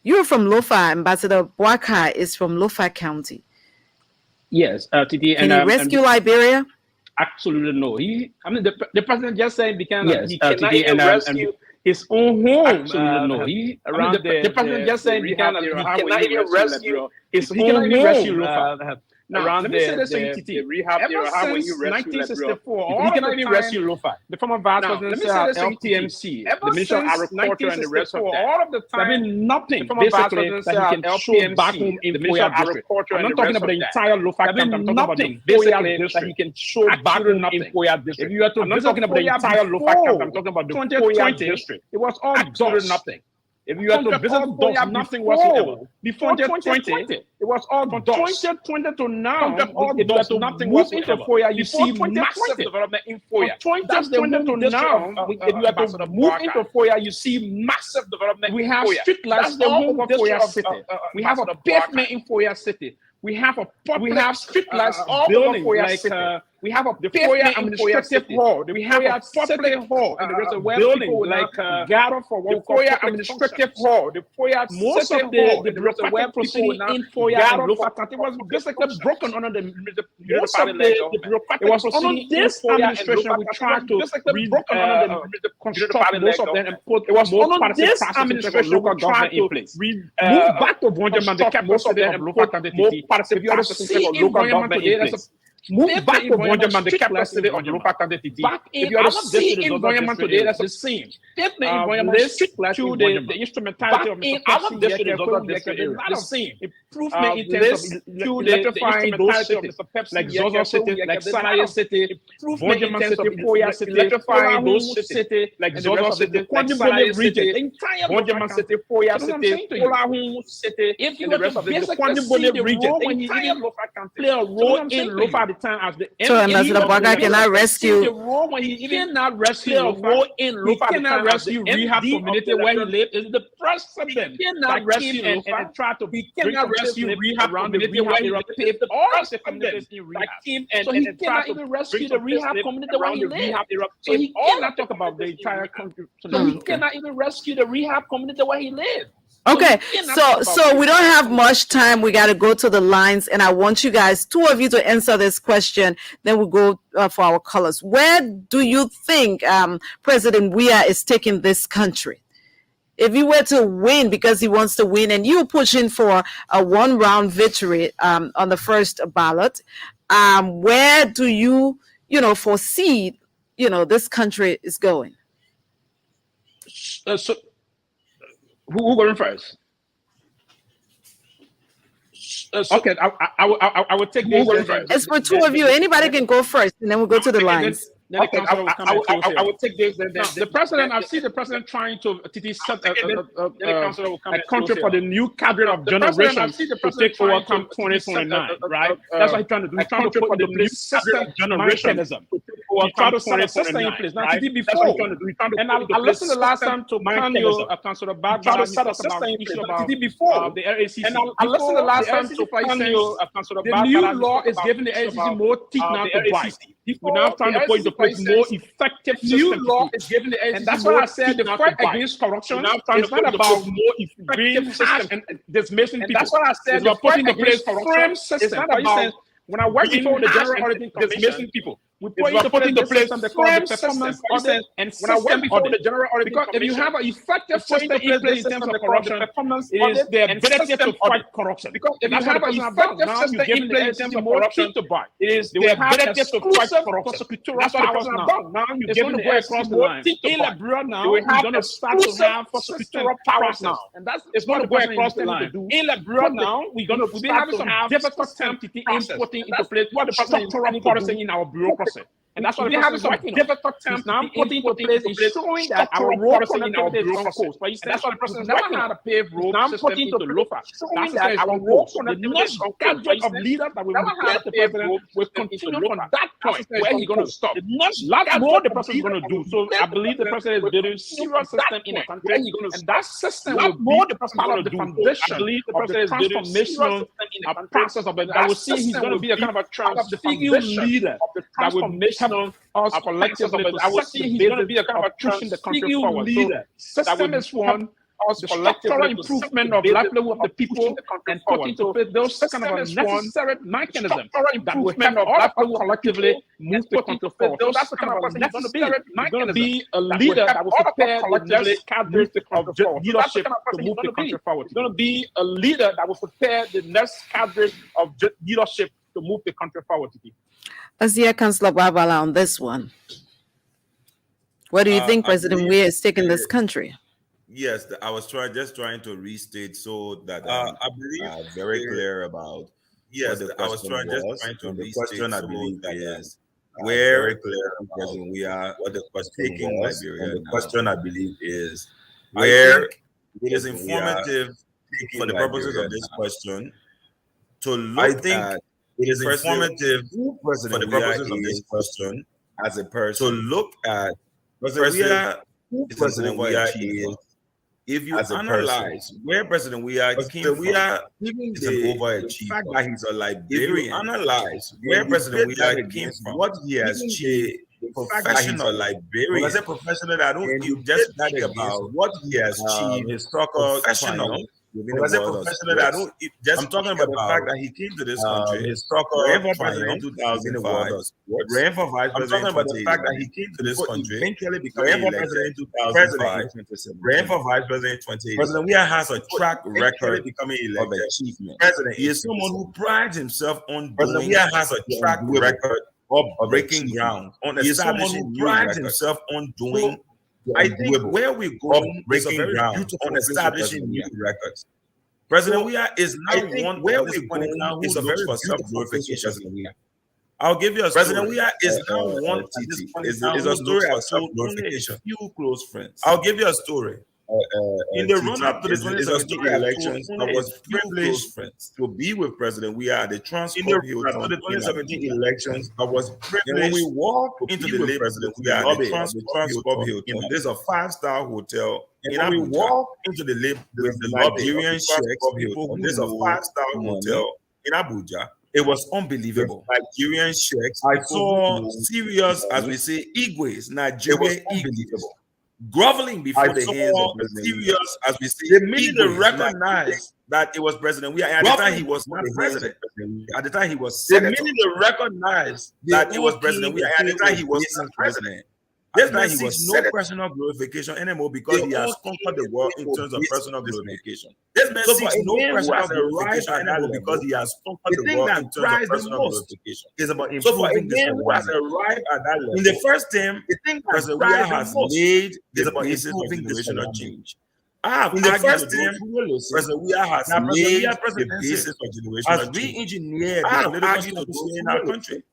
You're from Lofa. Ambassador Boakai is from Lofa County. Yes, TT. Can he rescue Liberia? Absolutely no. The president just said he cannot even rescue his own home. Absolutely no. The president just said he cannot even rescue his own home. Now, let me say this to you, TT. Ever since 1964, he cannot even rescue Lofa. The former vice president said LTMC, the Minister of Agriculture, and the rest of that. All of the time, there been nothing basically that he can show back home in Foya district. I'm not talking about the entire Lofa camp. I'm talking about the basically that he can show back home in Foya district. I'm not talking about the entire Lofa camp. I'm talking about the Foya district. It was all absolutely nothing. If you had to visit Foya, nothing whatsoever. Before 2020, it was all from 2020 to now. It was nothing whatsoever. Foya, you see massive development in Foya. 2020 to now, if you had to move into Foya, you see massive development. We have street lights all over Foya City. We have a pavement in Foya City. We have street lights all over Foya City. We have the Foya Administrative Hall. We have a public hall and the rest of building like gather for what Foya Administrative Hall. The Foya most of the bureaucratic proceeding in Foya and Lofa. It was basically broken under the municipality. It was under this administration we tried to construct most of them and put under this administration we tried to move back to Bonjaman. They kept most of them and put more participation of local government in place. Move back to Bonjaman, the capital city of the local entity. If you are seeing in Bonjaman today, that's the same. List to the instrumentality of the other districts of the same. Improvement in terms of electrifying those cities, like Zozo City, like Saraya City, Bonjaman City, Poya City, electrifying those cities, like Zozo City, like Saraya City, the entire Bonjaman City, Poya City, Olahun City, if you were to basically see the role when he even play a role in Lofa at the time as the so Ambassador Baka cannot rescue the role when he cannot rescue a role in Lofa. He cannot rescue rehab community where he lived. Is the president that rescue and try to he cannot rescue rehab community where he lived all the communities in rehab. So he cannot even rescue the rehab community where he lived. So he cannot talk about the entire country. So he cannot even rescue the rehab community where he lived. Okay, so we don't have much time. We got to go to the lines, and I want you guys, two of you, to answer this question. Then we'll go for our colors. Where do you think President Weah is taking this country? If he were to win, because he wants to win, and you're pushing for a one-round victory on the first ballot, where do you foresee, this country is going? Who going first? Okay, I will take this. It's for two of you. Anybody can go first, and then we'll go to the lines. Okay, I will take this. The president, I see the president trying to set a country for the new cadre of generation to take over come 2029, right? That's what he's trying to do. He's trying to put the new system generation. He's trying to set a system in place. Now, he did before. And I listened the last time to Councilor Councilor Bag trying to set a system in place. He did before the LACC. And I listened the last time to Councilor Bag. The new law is giving the LACC more teeth now to bite. We're now trying to put into place more effective system. New law is giving the LACC, and that's why I said the fight against corruption is not about more effective system and dismissing people. That's why I said we're putting in place firm system. It's not about when I work before the General Auditing Commission, dismissing people. We put into place the performance audit and when I work before the General Auditing Commission. If you have an effective system in place in terms of corruption, performance is the ability to fight corruption. Because if you have an effective system in place in terms of corruption, it is the ability to fight corruption. That's what it's about. Now you're giving the across the line. Now we're going to start to have prosecutorial powers now, and that's it's going to go across the line. In Liberia now, we're going to be having some difficult time inputting into place what the structural policy in our bureaucracy. And that's what we have some difficult times now putting into place is showing that our road connectivity is on course. But that's what the president never had a paved road system into Lofa. Showing that our road connectivity is on course. Of leaders that will replace the president will continue from that point where he's going to stop. Lot more the president is going to do. So I believe the president is building serious system in the country, and that system will be part of the foundation of the transformational process of it. I will see he's going to be a kind of a transfigured leader that will make us collectively. I will see he's going to be a kind of pushing the country forward. So system is one. The structural improvement of livelihood of the people and put into place those kind of necessary mechanisms that will help all of us collectively move the country forward. So that's the kind of person he's going to be a leader that will prepare the next cadre of leadership to move the country forward. He's going to be a leader that will prepare the next cadre of leadership to move the country forward. Let's hear Councillor Babala on this one. Where do you think President Weah is taking this country? Yes, I was just trying to restate so that I believe very clear about. Yes, I was trying to restate. Question I believe is where President Weah what the question taking Liberia. The question I believe is where it is informative for the purposes of this question to look at. It is informative for the purposes of this question as a person to look at President Weah is. If you analyze where President Weah came from, even the fact that he's a Liberian, if you analyze where President Weah came from, what he has achieved, professional Liberian. When I say professional, I don't. You just think about what he has achieved, his so-called professional. When I say professionally, I don't. I'm talking about the fact that he came to this country. His ran for president in 2005. Ran for vice president. I'm talking about the fact that he came to this country. Eventually became president in 2005. Ran for vice president in 2018. President Weah has a track record becoming elected achievement. President, he is someone who prides himself on. President Weah has a track record of breaking ground, on establishing new records. Himself on doing. I think where we're going is a very beautiful on establishing new records. President Weah is now one where we're going now is a very self-glorification. I'll give you a story. President Weah is now one is a story of self-glorification. Few close friends. I'll give you a story. In the run-up to the 2017 elections, I was privileged to be with President Weah at the Transcorp Hilton. In the 2017 elections, I was privileged. When we walked into the President Weah at the Transcorp Hilton, there's a 5-star hotel. And when we walk into the Nigerian sheikhs, there's a 5-star hotel in Abuja. It was unbelievable. Nigerian sheikhs. I saw serious, as we say, Igwes, Nigerian Igwes, groveling before the hands of President serious, as we say, the minute they recognized that it was President Weah. At the time he was not president. At the time he was senator. The minute they recognized that it was President Weah. At the time he was not president. This man seeks no personal glorification anymore because he has conquered the world in terms of personal glorification. This man seeks no personal glorification anymore because he has conquered the world in terms of personal glorification. It's about improving this who has arrived at that level. In the first term, President Weah has laid the basis of generational change. In the first term, President Weah has laid the basis of generational change. Has re-engineered the political situation in our country.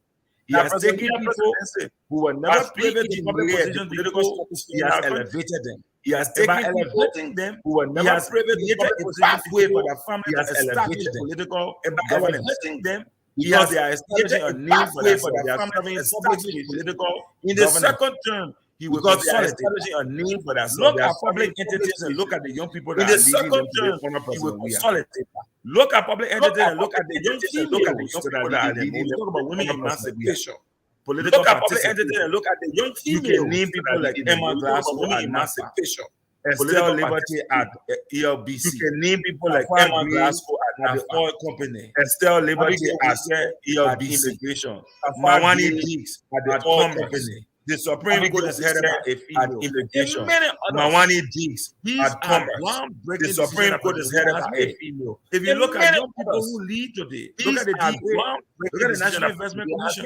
He has taken people who were never privileged in public positions before. He has elevated them. He has taken elevating them who were never privileged in public positions pathway for their family. He has elevated political governance. He has establishing a new pathway for their family. Political in the second term, he will establishing a name for that. Look at public entities and look at the young people that in the second term, he will consolidate. Look at public entities and look at the young females. Look at the young people that are leading. Talk about women emancipation. Political look at public entities and look at the young females. You can name people like Emma Glassford at emancipation. Estelle Liberty at ELBC. You can name people like Emma Glassford at the oil company. Estelle Liberty at ELBC. Mawani Diggs at the oil company. The Supreme Court is headed by a female. Immigration. Mawani Diggs at Commerce. The Supreme Court is headed by a female. If you look at young people who lead today, look at the National Investment Commission.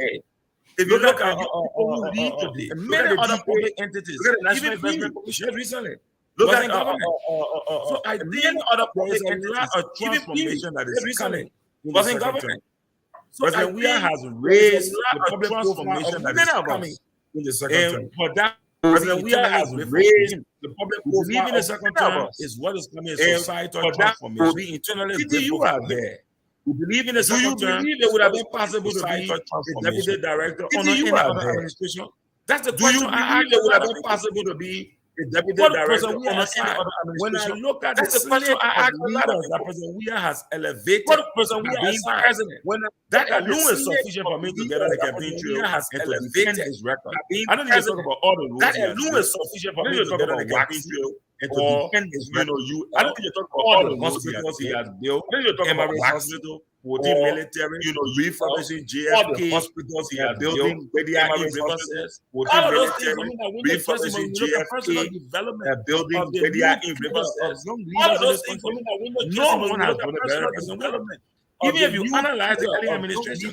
If you look at young people who lead today, many other public entities, even Investment Commission recently. Look at government. So I think there is a transformation that is coming. Wasn't government. President Weah has raised the public transformation that is coming. In the second term. For that, President Weah has raised the public believe in the second term is what is coming in societal transformation. We internally you are there. We believe in the second term. Do you believe it would have been possible to be a deputy director on any other administration? That's the question I asked. It would have been possible to be a deputy director on any other administration. When I look at the slate of leaders that President Weah has elevated, President Weah as president, that alone is sufficient for me to get on the campaign trail and to defend his record. I don't need to talk about all the rules. That alone is sufficient for me to get on the campaign trail and to defend his record. I don't need to talk about all the hospitals he has built. I don't need to talk about hospital, military, refurbishing JFK hospitals he has building, radiation resources, military, refurbishing JFK, building radiation resources. All of those things, no one has done a better development. Even if you analyze the early administration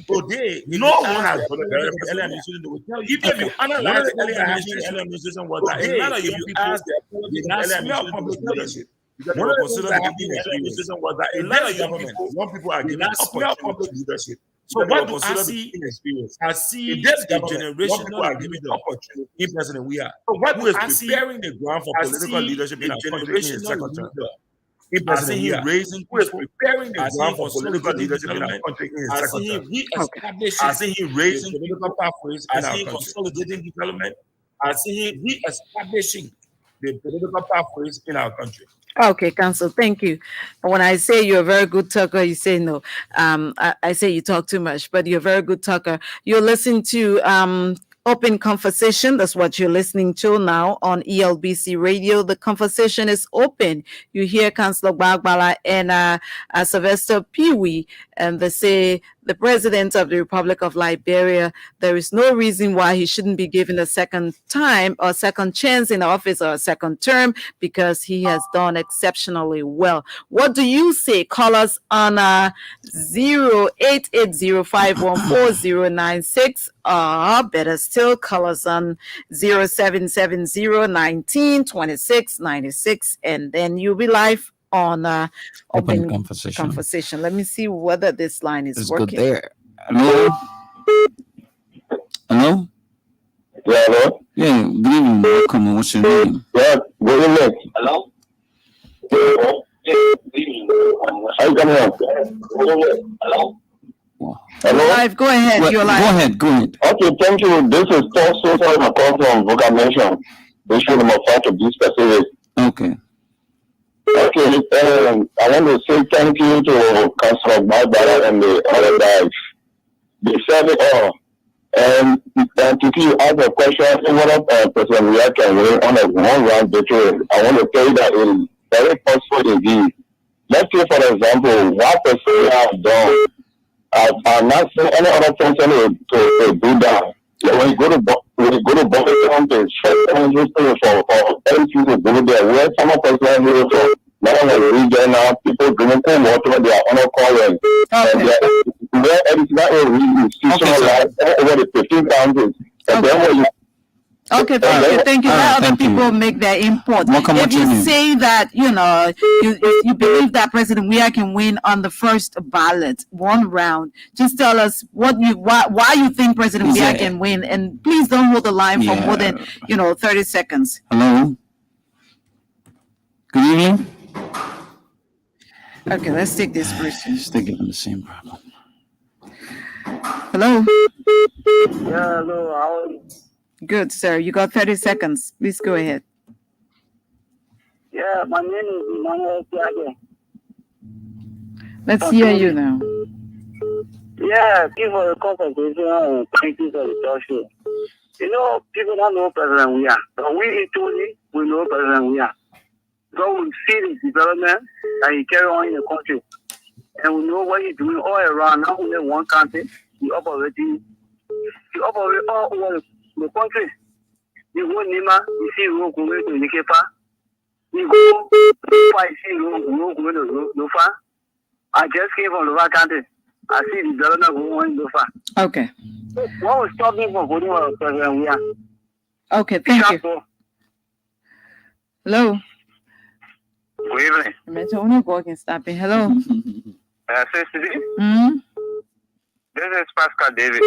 today, no one has done a better early administration. Even if you analyze the early administration, was that a lot of young people did not smell public leadership. One of the things that happened in the administration was that a lot of young people are given public leadership. So what do I see in experience? I see a generational opportunity in President Weah. So what who is preparing the ground for political leadership in a generation in the second term? I see him raising, who is preparing the ground for political leadership in our country in his second term. I see him raising political pathways in our country. I see him consolidating development. I see him re-establishing the political pathways in our country. Okay, Council, thank you. When I say you're a very good talker, you say no. I say you talk too much, but you're a very good talker. You're listening to Open Conversation. That's what you're listening to now on ELBC Radio. The conversation is open. You hear Councillor Bagbala and Sylvester Peewee, and they say the president of the Republic of Liberia, there is no reason why he shouldn't be given a second time or second chance in office or a second term because he has done exceptionally well. What do you say? Call us on 0880514096, or better still, call us on 0770192696, and then you'll be live on open conversation. Let me see whether this line is working. Good there. Hello? Hello? Yeah, hello? Yeah, good evening. Welcome. What's your name? Yeah, good evening. Hello? Hello? How you coming on? Hello? Hello? Live. Go ahead. Well, you're live. Go ahead. Okay, thank you. This is Tosso from a call from Vocal Mention. This should be my to be specific. Okay. Okay, I want to say thank you to Councillor Barbara and the other guys. They said it all. And to you ask a question, what President Ria can win on a one-round victory, I want to tell you that it is very possible indeed. Let's say, for example, what President Ria has done. I'm not seeing any other person to do that. When you go to Boston, to check for every people go there, where some of us are here for now region now, people doing water, they are on a call and where it's not a really institutional life over the 15 counties. And then when you Okay, thank you. Let other people make their input. If you say that, you believe that President Weah can win on the first ballot, one round, just tell us why you think President Weah can win, and please don't hold the line for more than 30 seconds. Hello. Good evening. Okay, let's take this person. Still giving the same problem. Hello. Yeah, hello. How are you? Good, sir. You got 30 seconds. Please go ahead. Yeah, my name is Emmanuel Tiage. Let's hear you now. Yeah, thank you for the conversation and thank you for the talk show. People don't know President Weah, but we know President Weah. So we see the development that he carry on in the country. And we know what he's doing all around, not only one country. He operates all over the country. You go Nima, you see road going to Nikepa. You go Lufa, you see road going to Lufa. I just came from Lufa country. I see the development going in Lufa. Okay. What was stopping for voting for President Weah? Okay, thank you. Hello. Good evening. Hello. This is Pascal David.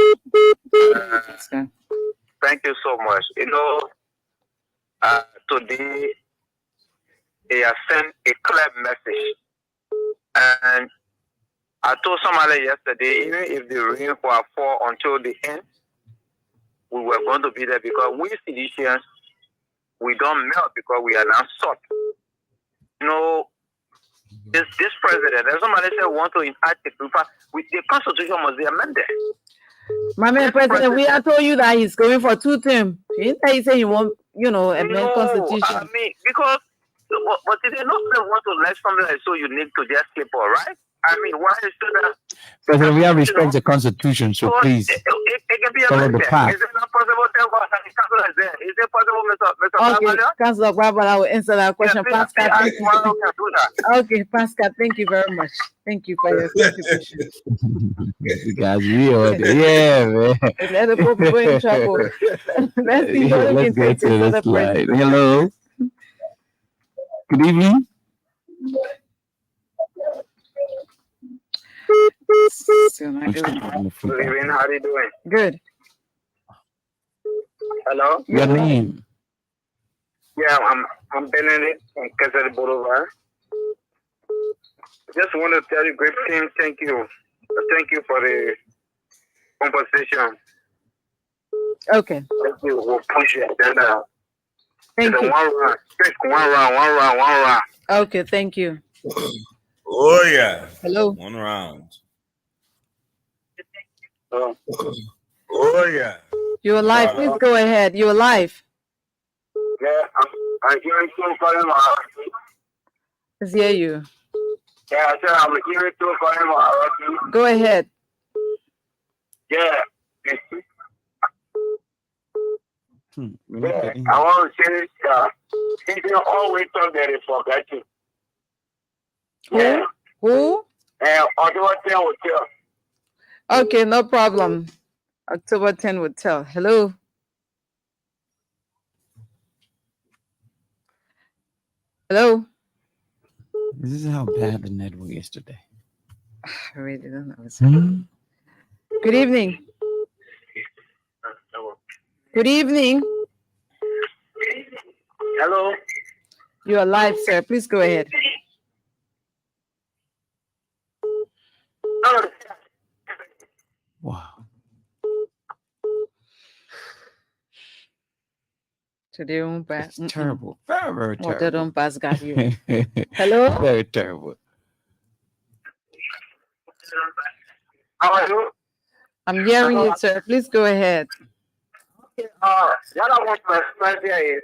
Thank you so much. Today they have sent a clear message. And I told somebody yesterday, even if the rain will fall until the end, we were going to be there because we Seditians, we don't melt because we are not soft. This president, as somebody said, want to enact the Constitution must be amended. My man, President, we have told you that he's going for 2 terms. He said he won't, amend Constitution. I mean, because, but if they don't want to let something like so unique to just keep all right. I mean, why is that? President, we have respect the Constitution, so please it can be follow the path. Is it not possible to tell us that the council is there? Is it possible, Mr. Okay, Councillor Barbara, I will answer that question. Yeah, Pascal, okay, Pascal, thank you very much. Thank you for your contribution. You guys, man. Let the people go in trouble. Let's see what we can Let's get to this slide. Hello. Good evening. Good evening. How are you doing? Good. Hello. Your name? Yeah, I'm Benedict from Kesel Boulevard. Just want to tell you, great team, thank you. Thank you for the conversation. Okay. Thank you. We'll push it. Then, thank you. One round. Okay, thank you. Oh, yeah. Hello. 1 round. Oh, Oh, yeah. You're live. Please go ahead. You're live. Yeah, I'm hearing two calling my Let's hear you. Yeah, I said I'm hearing two calling my Go ahead. Yeah. Yeah, I want to say he can always talk that he forgot you. Yeah. Who? And October 10 will tell. Okay, no problem. October 10 would tell. Hello. Hello. This is how bad the network is today. I really don't know. Good evening. Good evening. Hello. You are live, sir. Please go ahead. Wow. Today on It's terrible. Very, very terrible. They don't pass got you. Hello? Very terrible. How are you? I'm hearing you, sir. Please go ahead. What I want to express here is,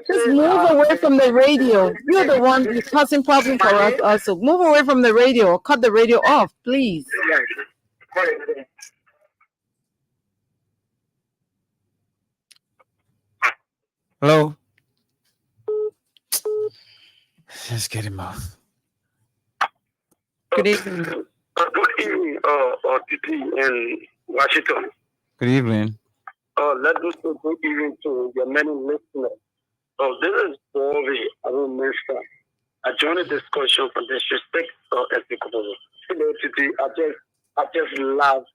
just move away from the radio. You're the one who's causing problems for us also. Move away from the radio or cut the radio off, please. Hello? Let's get him off. Good evening. Good evening, TT in Washington. Good evening. Let us say good evening to your many listeners. This is Bobby Minister. I joined the discussion from disrespect or ethical. TT, I just love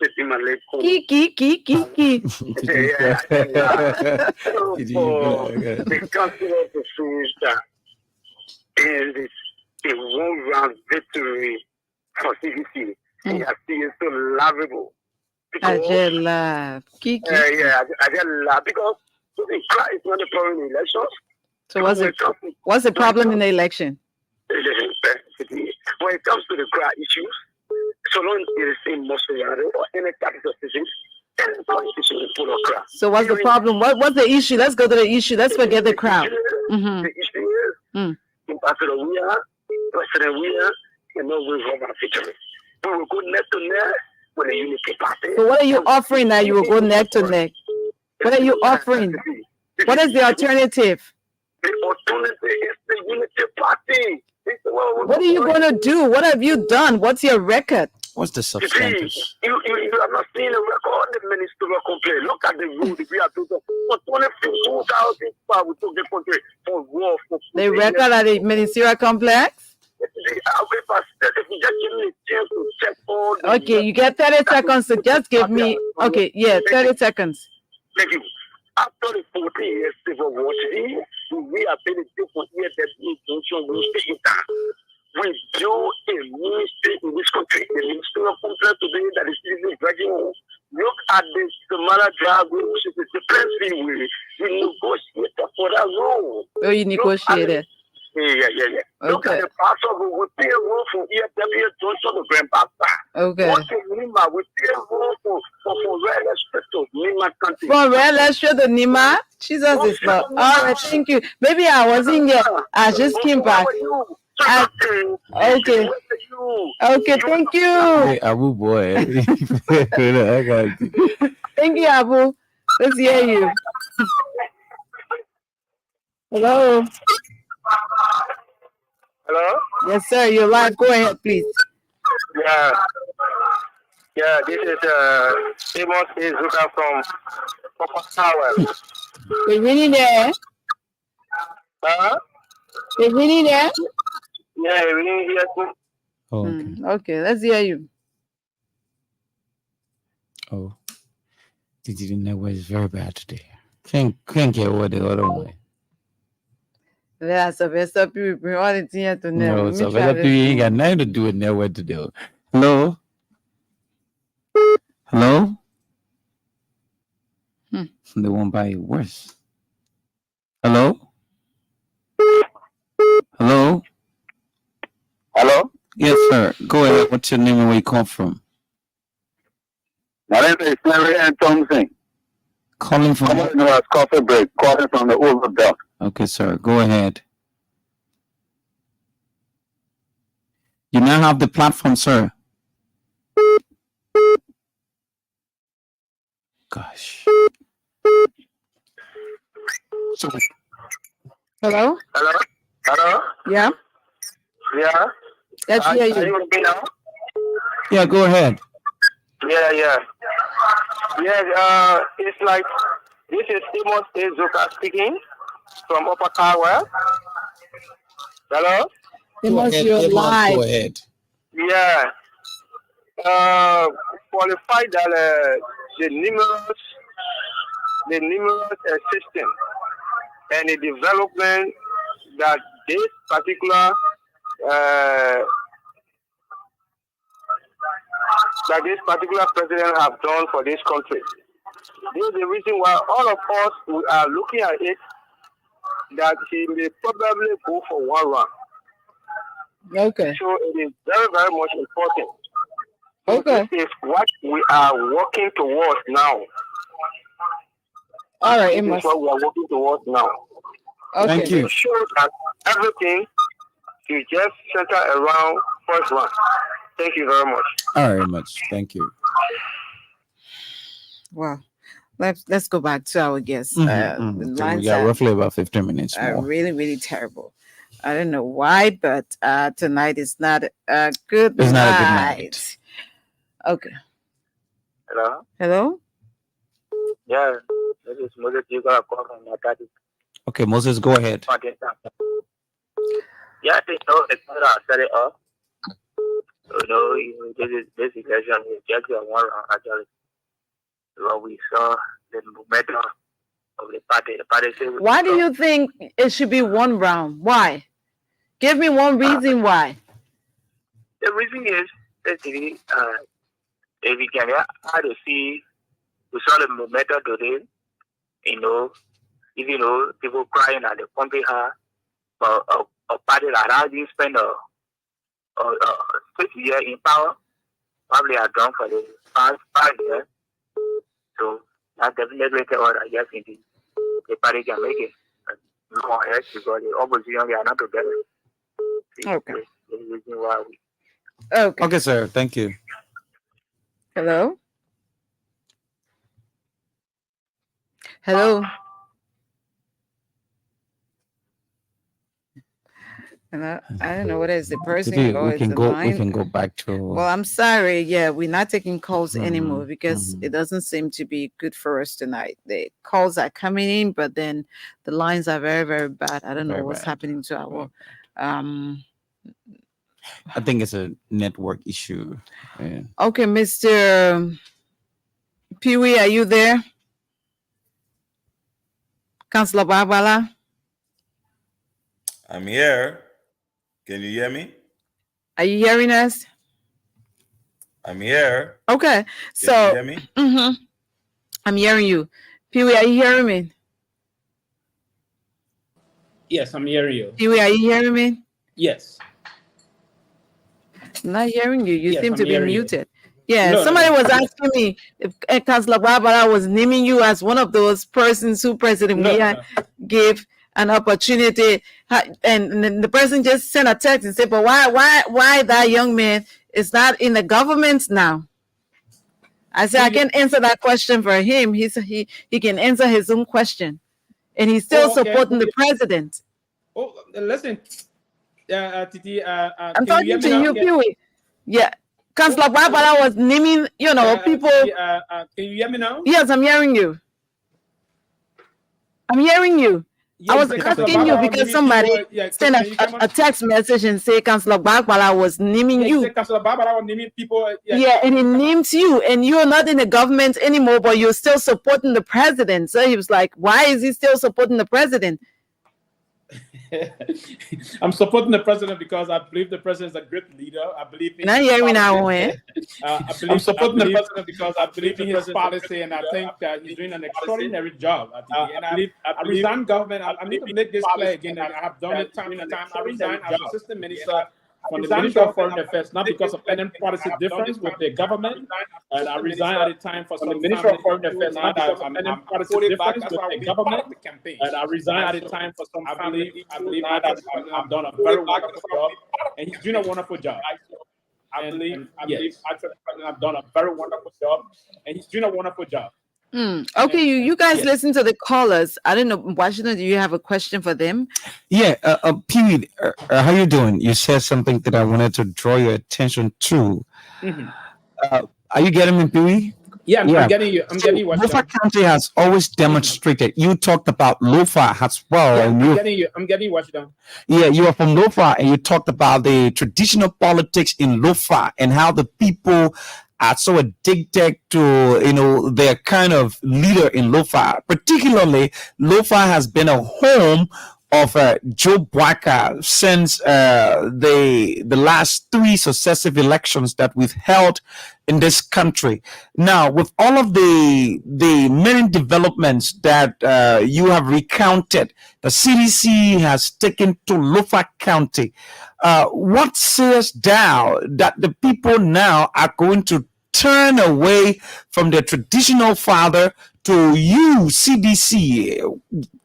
sitting my leg. Kiki. The council of the Minister is a one-round victory for CDC. I see it so lovable. I just laugh. Kiki. I just laugh because it's not a problem in elections. So what's the problem in the election? When it comes to the crowd issues, so long as it is in Moscow or any type of decision, any politician is full of crowd. So what's the problem? What's the issue? Let's go to the issue. Let's forget the crowd. The issue is, Ambassador President Weir, we have our victory. We will go neck to neck with the unity party. So what are you offering that you will go neck to neck? What are you offering? What is the alternative? The alternative is the unity party. What are you going to do? What have you done? What's your record? What's the substantive? You have not seen a record. The ministerial complaint. Look at the road we are doing. For 22,000 people, we took the country for war. The record at the ministerial complex? Okay, you get 30 seconds to just give me. Okay, 30 seconds. Thank you. After the 14 years civil war, we have been a different year that we do a ministry in this country. The ministerial complex today that is still dragging on. Look at the Samara driveway, which is the defense freeway. We negotiated for that road. Oh, you negotiated. Yeah. Look at the parts of it. We pay a road from ELBC to the Grand Pasta. Okay. What in Nima? We pay a road for Real Estate to Nima country. From Real Estate to Nima? Jesus is Lord. All right, thank you. Maybe I was in here. I just came back. Okay, thank you. Hey, Abu boy. I got you. Thank you, Abu. Let's hear you. Hello. Hello? Yes, sir. You're live. Go ahead, please. Yeah, this is Amos Izuka from Tower. Is Winnie there? Huh? Is Winnie there? Yeah, Winnie here too. Oh, okay. Okay, let's hear you. Oh, the network is very bad today. Can't get what the other way. Yeah, so best up you all the thing to know. No, so best up you ain't got nothing to do with network to do. Hello? Hello? They won't buy it worse. Hello? Hello? Hello? Yes, sir. Go ahead. What's your name and where you come from? My name is Larry Ann Thompson. Calling from. Coffee break, calling from the Overbell. Okay, sir. Go ahead. You now have the platform, sir. Gosh. So, Hello? Hello? Hello? Yeah? Yeah? Let's hear Are you. you okay now? yeah, go ahead. Yeah. It's like, this is Amos Ezuka speaking from Upper Caldwell. Hello? Amos, you're live. Go ahead. Yeah. Qualified that the numerous system and the development that this particular president have done for this country. This is the reason why all of us we are looking at it that he may probably go for one round. Okay. So it is very, very much important. Okay. This is what we are working towards now. All right, This Amos. is what we are working towards now. Okay. Thank you. Make sure that everything is just centered around first round. Thank you very much. All right, much. Thank you. Well, let's go back to our guests. The So lines we got are, roughly about 15 minutes are more. really, really terrible. I don't know why, but tonight is not a good It's not a good night. night. Okay. Hello? Hello? Yeah, this is Moses. You got a call from my daddy. Okay, Moses, go ahead. Yeah, I think so. It's not I set it up. So, this election is just a one round actually. What we saw the momentum of the party. The party said, Why do you think it should be one round? Why? Give me one reason why. the reason is basically if we can how to see we saw the momentum today, even though people crying at the pumping her, but a party that hasn't spent a 6 years in power, probably are done for the past 5 years. So that definitely all I guess in the party can make it. No, yes, because the opposition they are not together. Okay. The reason why we Okay. Okay, sir. Thank you. Hello? Hello? And I don't know whether it's the person Today or we it's can the go. line. We can go back to. Well, I'm sorry. Yeah, we're not taking calls anymore Mhm, because it doesn't seem to be good for us tonight. The calls are coming in, but then the lines are very, very bad. I don't know Very what's bad. happening to our. I think it's a network issue. Yeah. Okay, Mr. Pee Wee, are you there? Councillor Barbara? I'm here. Can you hear me? Are you hearing us? I'm here. Okay, Can so you hear me? I'm hearing you. Pee Wee, are you hearing me? Yes, I'm hearing you. Pee Wee, are you hearing me? Yes. I'm not hearing you. You Yes, seem I'm to be hearing you. muted. Yeah, No, somebody no. was asking me if Councillor Barbara was naming you as one of those persons who President Weah gave an opportunity, and then the person just sent a text and said, "But why that young man is not in the government now?" I said, "I can't answer that question for him. He can answer his own question, and he's still supporting the president." Oh, listen, Titi. I'm talking to you, Pee Wee. Yeah. Councillor Barbara was naming, people. Can you hear me now? Yes, I'm hearing you. I'm hearing you. I was asking you because somebody sent a text message and say Councillor Barbara was naming you. Councillor Barbara was naming people. Yeah, and he named you, and you're not in the government anymore, but you're still supporting the president. So he was like, why is he still supporting the president? I'm supporting the president because I believe the president is a great leader. I believe in now hear me now, I'm supporting the president because I believe in his policy, and I think he's doing an extraordinary job. And I resign government. I need to make this clear again. And I have done it time and time. I resign as assistant minister from the Ministry of Foreign Affairs, not because of any policy difference with the government, and I resigned at the time for some Ministry of Foreign Affairs, not because of any policy difference with the government, and I resigned at the time for some family. I believe that I've done a very wonderful job, and he's doing a wonderful job. I believe I've done a very wonderful job, and he's doing a wonderful job. Okay, you guys listen to the callers. I don't know, Washington, do you have a question for them? Yeah, Pete, how you doing? You said something that I wanted to draw your attention to. Are you getting me, Pee? Yeah, I'm getting you. I'm getting you. Lofa County has always demonstrated. You talked about Lofa as well. Yeah, and I'm getting you, Washington. Yeah, you are from Lofa, and you talked about the traditional politics in Lofa and how the people are so addicted to, their kind of leader in Lofa. Particularly, Lofa has been a home of Joe Bwaka since the last 3 successive elections that we've held in this country. Now, with all of the many developments that you have recounted, the CDC has taken to Lofa County. What says thou that the people now are going to turn away from their traditional father to you, CDC,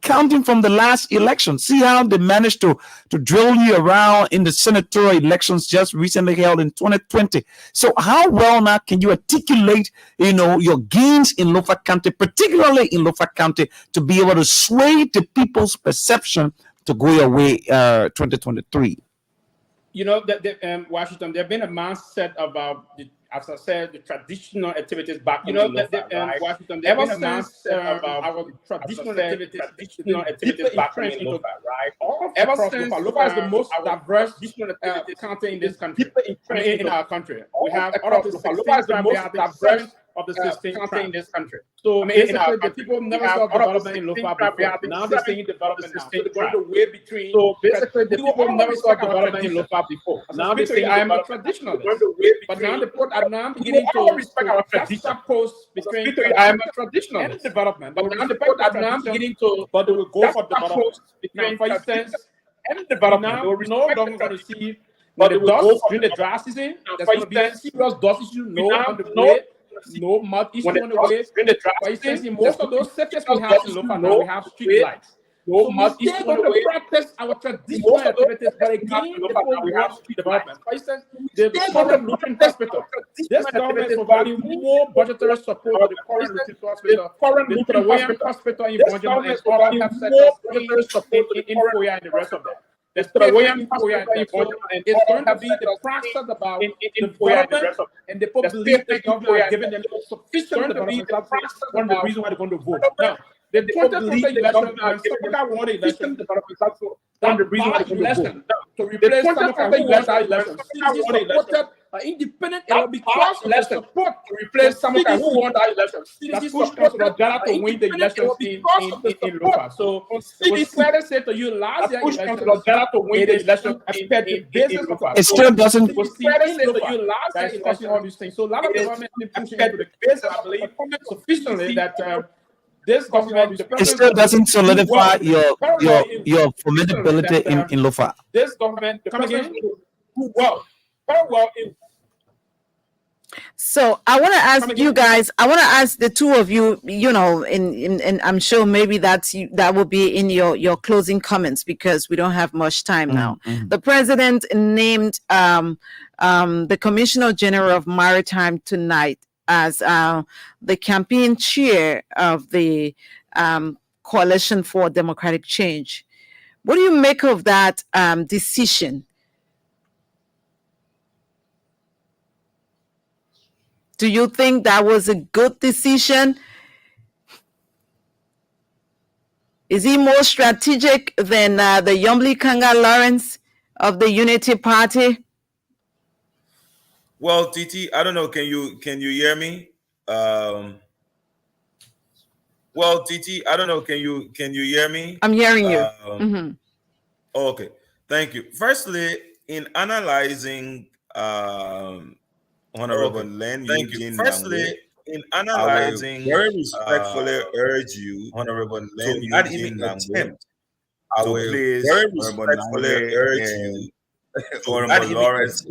counting from the last election? See how they managed to drill you around in the senatorial elections just recently held in 2020. So how well now can you articulate, your gains in Lofa County, particularly in Lofa County, to be able to sway the people's perception to go your way 2023? Washington, there have been a mindset about as I said, the traditional activities back in Lofa, right? Washington, ever since our traditional activities back in Lofa, right? Ever since Lofa is the most diverse county in this country, in our country. We have out of Lofa is the most diverse of the 16 counties in this country. So basically, the people never saw development in Lofa before. Now they're seeing development now. So going the way between. So basically, the people never saw development in Lofa before. Now they say I am a traditionalist. But now I'm beginning to respect our tradition post between I am a traditionalist and development. But now I'm beginning to, but they will go for development. Now, for instance, and development, they will respect the going to see when the dust during the dry season. There's going to be serious dust issue. No mud issue on the way. For instance, in most of those sectors we have in Lofa now, we have street lights. So we stay going to practice our traditional activities, but again, we have street development. For instance, the current Lutheran Hospital. This government is providing more budgetary support to the current Lutheran Hospital, the Trawayan Hospital in Bonjama, and other health centers in Foya and the rest of them. The Trawayan Hospital in Bonjama, and it's going to be the process about development, and the people believe the government is giving them sufficient development. That's one of the reasons why they're going to vote. Now, the 2020 election, Samaka won the election, that's the reason why they election to replace Samaka who won that election. CDC supported an independent because of the support to replace Samaka who won that election. CDC supported Rodala to win the election in Lofa. So it was fair to say to you last year election, Rodala to win the election at the basis of it still doesn't. It was fair to say to you last year election all these things. So a lot of the government is pushing into the basis, I believe, sufficiently that this government, it still doesn't solidify your formidability in Lofa. This government, the president, do well, very well in. So I want to ask you guys. I want to ask the two of you. And I'm sure maybe that will be in your closing comments because we don't have much time now. The president named the Commissioner General of Maritime tonight as the campaign chair of the Coalition for Democratic Change. What do you make of that decision? Do you think that was a good decision? Is he more strategic than the Yombly Kanga Lawrence of the Unity Party? Well, Titi, I don't know. Can you hear me? Well, Titi, I don't know. Can you hear me? I'm hearing you. Okay, thank you. Firstly, in analyzing Honorable Len Eugene, very respectfully urge you, Honorable Len Eugene, attempt to place Honorable Len Honorable Lawrence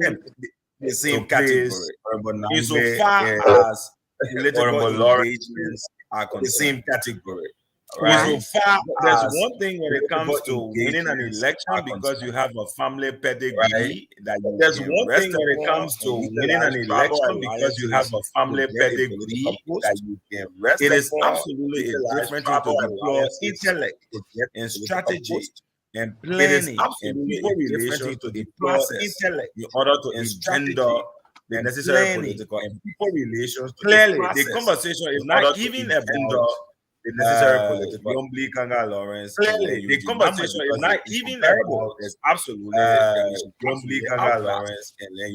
the same category. Insofar as political engagements are concerned, the same category. Right. Insofar there's one thing when it comes to winning an election because you have a family pedigree that you there's one thing when it comes to winning an election because you have a family pedigree that you can rest. It is absolutely a different thing to deploy intellect and strategy and planning and people relations to the process in order to engender the necessary political and people relations. Clearly, the conversation is not even about the necessary political. Lawrence. Clearly, the conversation is not even about it's absolutely Lawrence and then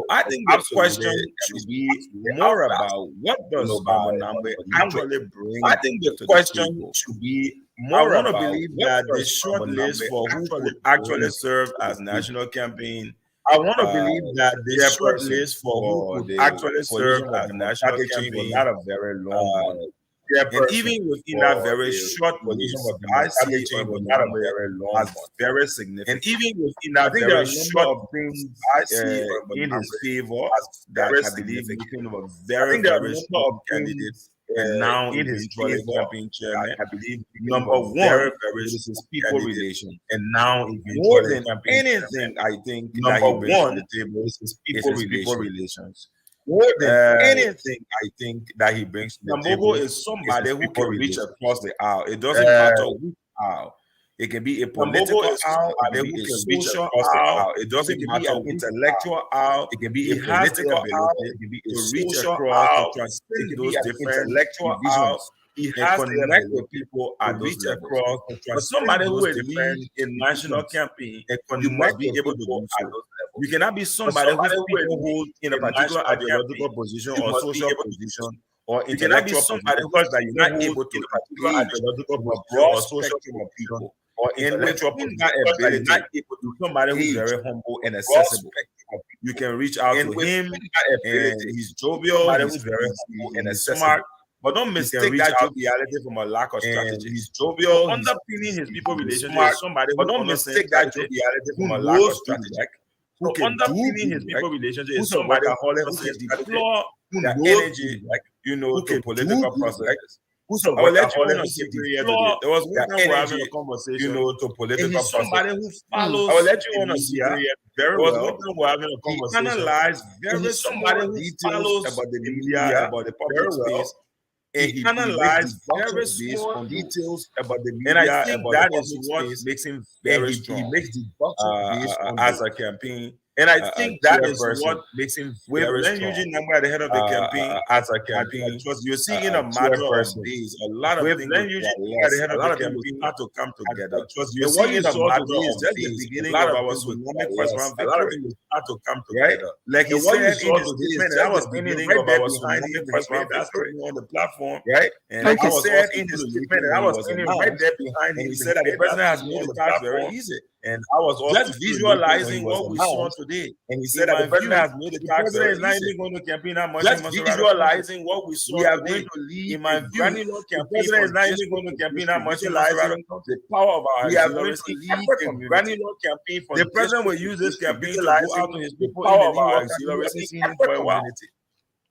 I think the question should be more about what does Namwe actually bring. I think the question should be more about. I want to believe that the short list for who could actually serve as national campaign. I want to believe that the short list for who could actually serve as national campaign was not a very long one. And even within that very short list, I see it was not a very long one, very significant. And even within that very short things I see in his favor that I believe became a very, very strong candidate. And now in his campaign chairman, I believe number one is his people relation. And now more than anything, I think number one to the table is his people relations. More than anything, I think that he brings to the table is somebody who can reach across the aisle. It doesn't matter which aisle. It can be a political aisle, it can be a social aisle, it doesn't matter intellectual aisle, it can be a political aisle, it can be a social aisle, to transcend those different intellectual aisles. He has to connect with people and reach across. But somebody who is leading a national campaign, you must be able to do so. You cannot be somebody who hold in a particular ideological position or social position or intellectual somebody that you're not able to ideological or social people. Or intellectual that ability, not able to somebody who's very humble and accessible. You can reach out to him, and he's jovial, he's very humble and smart. But don't mistake that joviality from a lack of strategy. He's jovial, underpinning his people relationship with somebody. But don't mistake that joviality from a lack of strategy. Who can underpinning his people relationship is somebody who can deploy their energy, to political process. I will let you know there was one time we're having a conversation, to political process. Somebody who follows. I will let you know very well. There was one time we're having a conversation. He analyzed very small details about the media, about the public space. And he analyzed very small details about the media, and I think that is what makes him very strong. He makes the as a campaign. And I think that is what makes him very strong. Eugene Namwe at the head of the campaign, as a campaign, you're seeing in a matter of days, a lot of things at the head of the campaign start to come together. You're seeing in a matter of days, just the beginning of our tsunami first round victory start to come together. Like he said in his statement, that was the beginning of our tsunami first round victory on the platform, right? And like he said in his statement, that was right there behind him. He said that the president has made the task very easy. And I was just visualizing what we saw today. And he said that the president has made the task very easy. Not even going to campaign that much. Just visualizing what we saw today. In my granular campaign, the president is not even going to campaign that much. The power of our granular campaign. The president will use this campaign to go out to his people in the New York auxiliary scene for a while.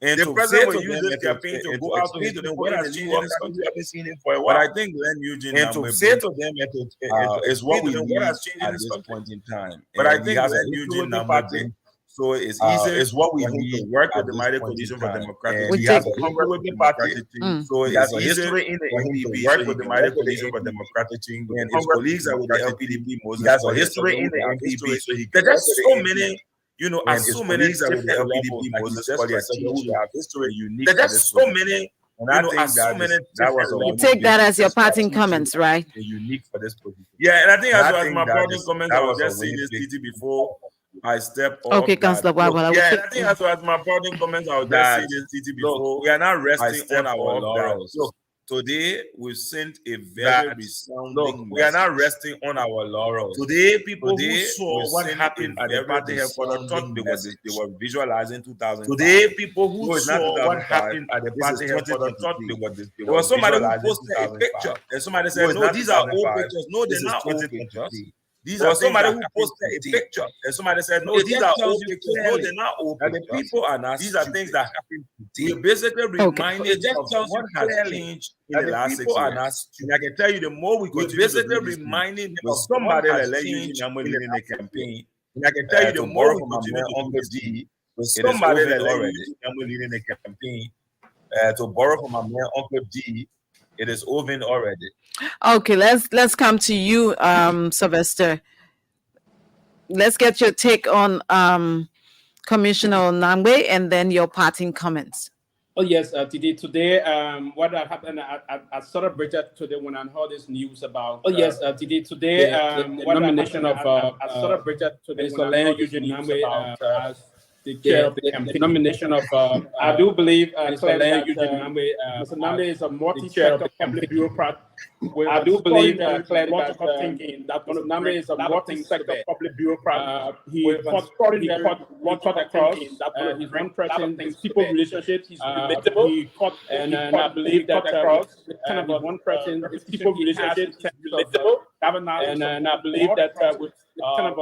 And the president will use this campaign to go out to his people in the New York country. I've been seeing him for a while. But I think Glenn Eugene and to say to them is what we need at this point in time. But I think Glenn Eugene Namwe, so it's easy. It's what we need to work with the Mighty Coalition for Democratic. He has a Congress with the party, so he has a history in the NDP. Work with the Mighty Coalition for Democratic, and his colleagues are with the LPDP. He has a history in the NDP. So there's just so many. As so many different LPDP Moses who have history unique. There's just so many. And I think so many. You take that as your parting comments, right? Unique for this position. Yeah, and I think as my parting comments, I was just saying this TT before I step off. Okay, Councillor Gwagwala. Yeah, I think as my parting comments, I was just saying this TT before. We are not resting on our laurels. Today, we sent a very resounding we are not resting on our laurels. Today, people who saw what happened at the party headquarters thought they were visualizing 2000. Today, people who saw what happened at the party headquarters thought there was somebody who posted a picture, and somebody said, "No, these are old pictures." No, they're not old pictures. These are somebody who posted a picture, and somebody said, "No, these are old pictures. No, they're not old pictures. The people are not. These are things that happen today. We're basically reminding of what has changed in the last 6 years. And I can tell you, the more we continue, basically reminding of somebody that let you in the campaign. And I can tell you, the more we continue to do this, somebody that leading the campaign. To borrow from my man Uncle D, it is over already. Okay, let's come to you, Sylvester. Let's get your take on Commissioner Nangwe and then your parting comments. Oh yes, today, what happened? I celebrated today when I heard this news about. Today, the nomination of I celebrated today when I heard this news about. The chair of the campaign. Nomination of I do believe Mr. Nambe is a multi-sector public bureaucrat. I do believe logical thinking that Mr. Nambe is a multi-sector public bureaucrat. He fought across. He's one person. His people relationships. He's relatable. He fought, and I believe that across. Kind of one person. His people relationships. Relatable. And I believe that with kind of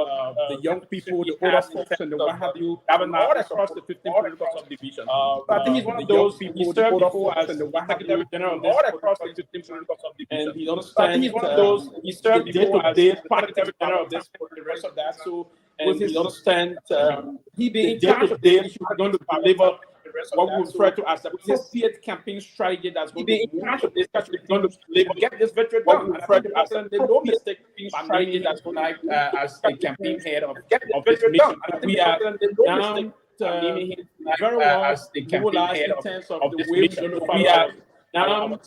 the young people, the older folks, and the what have you, all across the 15 political subdivision. I think he's one of those people, he served before as the Secretary General all across the 15 political subdivision. And he understands, he's one of those, he served before as the Secretary General of this, for the rest of that. So, and he understands, he being in charge of the issue, going to deliver what we refer to as the appropriate campaign strategy that's going to be in charge of this country, going to get this victory done. We refer to as the no mistake strategy that's going to as the campaign head of this mission. We are now very well mobilized in terms of the way we're going to follow. We are now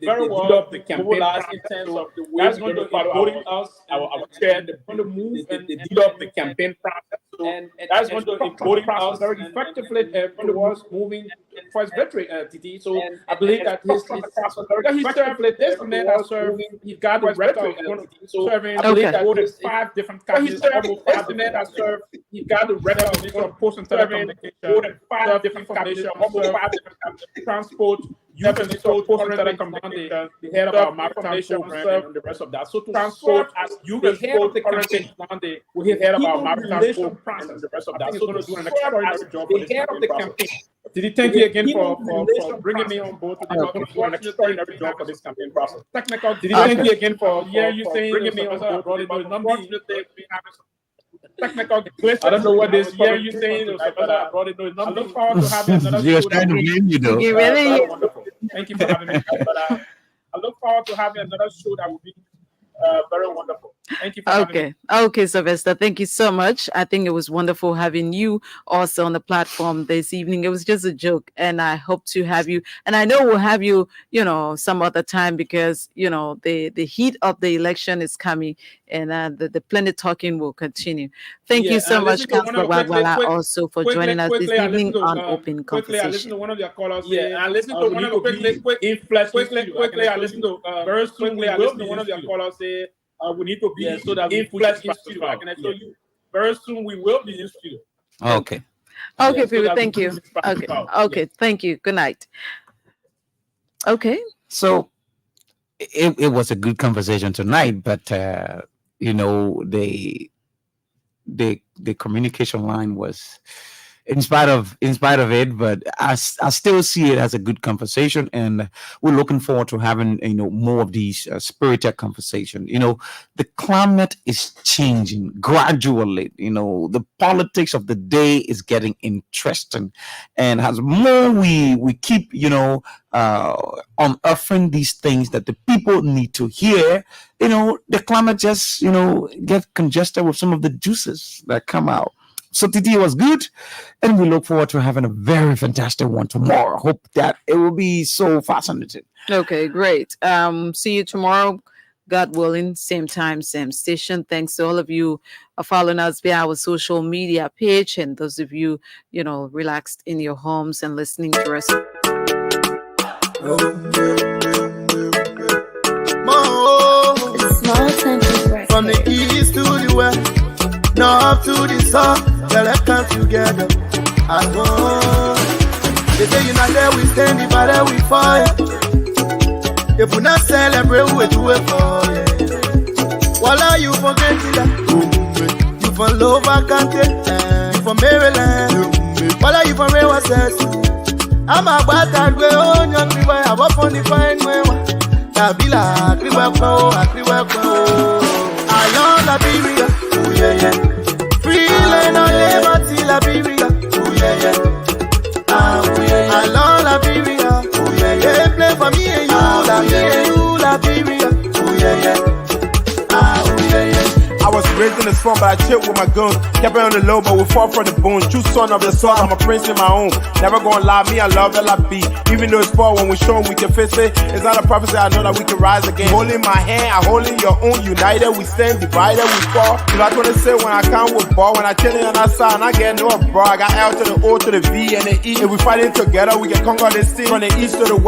very well the campaign in terms of the way we're going to follow us, our chair, they're going to move and develop the campaign process. So and that's going to include us very effectively towards moving for his victory, TT. So I believe that his served this man has served, he got the record of serving, I believe that voted 5 different countries, almost 5 different has served, he got the record of post and telecommunication, voted 5 different countries, almost 5 different countries, transport, youth and post and telecommunication, the head of our maritime program and the rest of that. So to transport as you the head of the campaign, we have head of our maritime program process, the rest of that. So going to do an extraordinary job for the head of the campaign. Did he thank you again for bringing me on board to do an extraordinary job for this campaign process? Technical, did he thank you again for you saying bringing me on board? Technical glitch. I don't know what this year you saying. I look forward to having another show. You're trying to blame you though. You really? Wonderful. Thank you for having me. But I look forward to having another show that will be very wonderful. Thank you for having me. Okay, Sylvester, thank you so much. I think it was wonderful having you also on the platform this evening. It was just a joke, and I hope to have you. And I know we'll have you, some other time because, the heat of the election is coming, and the plenty talking will continue. Thank you so much, Councillor Wagwala, also for joining us this evening on Open Conversation. I listened to one of your callers. I listened to one of quickly. I listened to very soon. I listened to one of your callers say. We need to be so that we push in studio. Can I tell you? Very soon we will be in studio. Okay. Okay, people. Thank you. Okay. Thank you. Good night. Okay. So it was a good conversation tonight, but the communication line was in spite of it, but I still see it as a good conversation, and we're looking forward to having more of these spirited conversation. The climate is changing gradually. The politics of the day is getting interesting, and as more we keep unearthing these things that the people need to hear, the climate just get congested with some of the juices that come out. So today was good, and we look forward to having a very fantastic one tomorrow. Hope that it will be so fascinating. Okay, great. See you tomorrow, God willing, same time, same station. Thanks to all of you following us via our social media page, and those of you, relaxed in your homes and listening to us. From the east to the west. North to the south, let's come together as one. They say you're not there, we stand, if I there, we fight. If we not celebrate, we do it for you. Walla, you from Kentila, you from Lower Country, you from Maryland. Walla, you from Rewa Sess. I'm a bastard, we own young people, I walk on the fine way. Kabila, Kriwako, I love Liberia, oh yeah, yeah. Free land on liberty, Liberia, oh yeah, yeah. Oh yeah, yeah. I love Liberia, oh yeah, yeah. They play for me and you, Liberia, oh yeah, yeah. Oh yeah, yeah. I was raised in the slum, but I chilled with my guns. Kept it on the low, but we fought for the bones. True son of the soil, I'm a prince in my own. Never gonna lie, me, I love LIB. Even though it's sport, when we show we can face it. It's not a prophecy, I know that we can rise again. Holding my hand, I holding your own. United, we stand, divided, we fall. You know, I gonna say when I come with ball, when I chillin' on that side, and I get no bro. I got L to the O to the V and the E. If we fighting together, we can conquer this thing from the east to the west.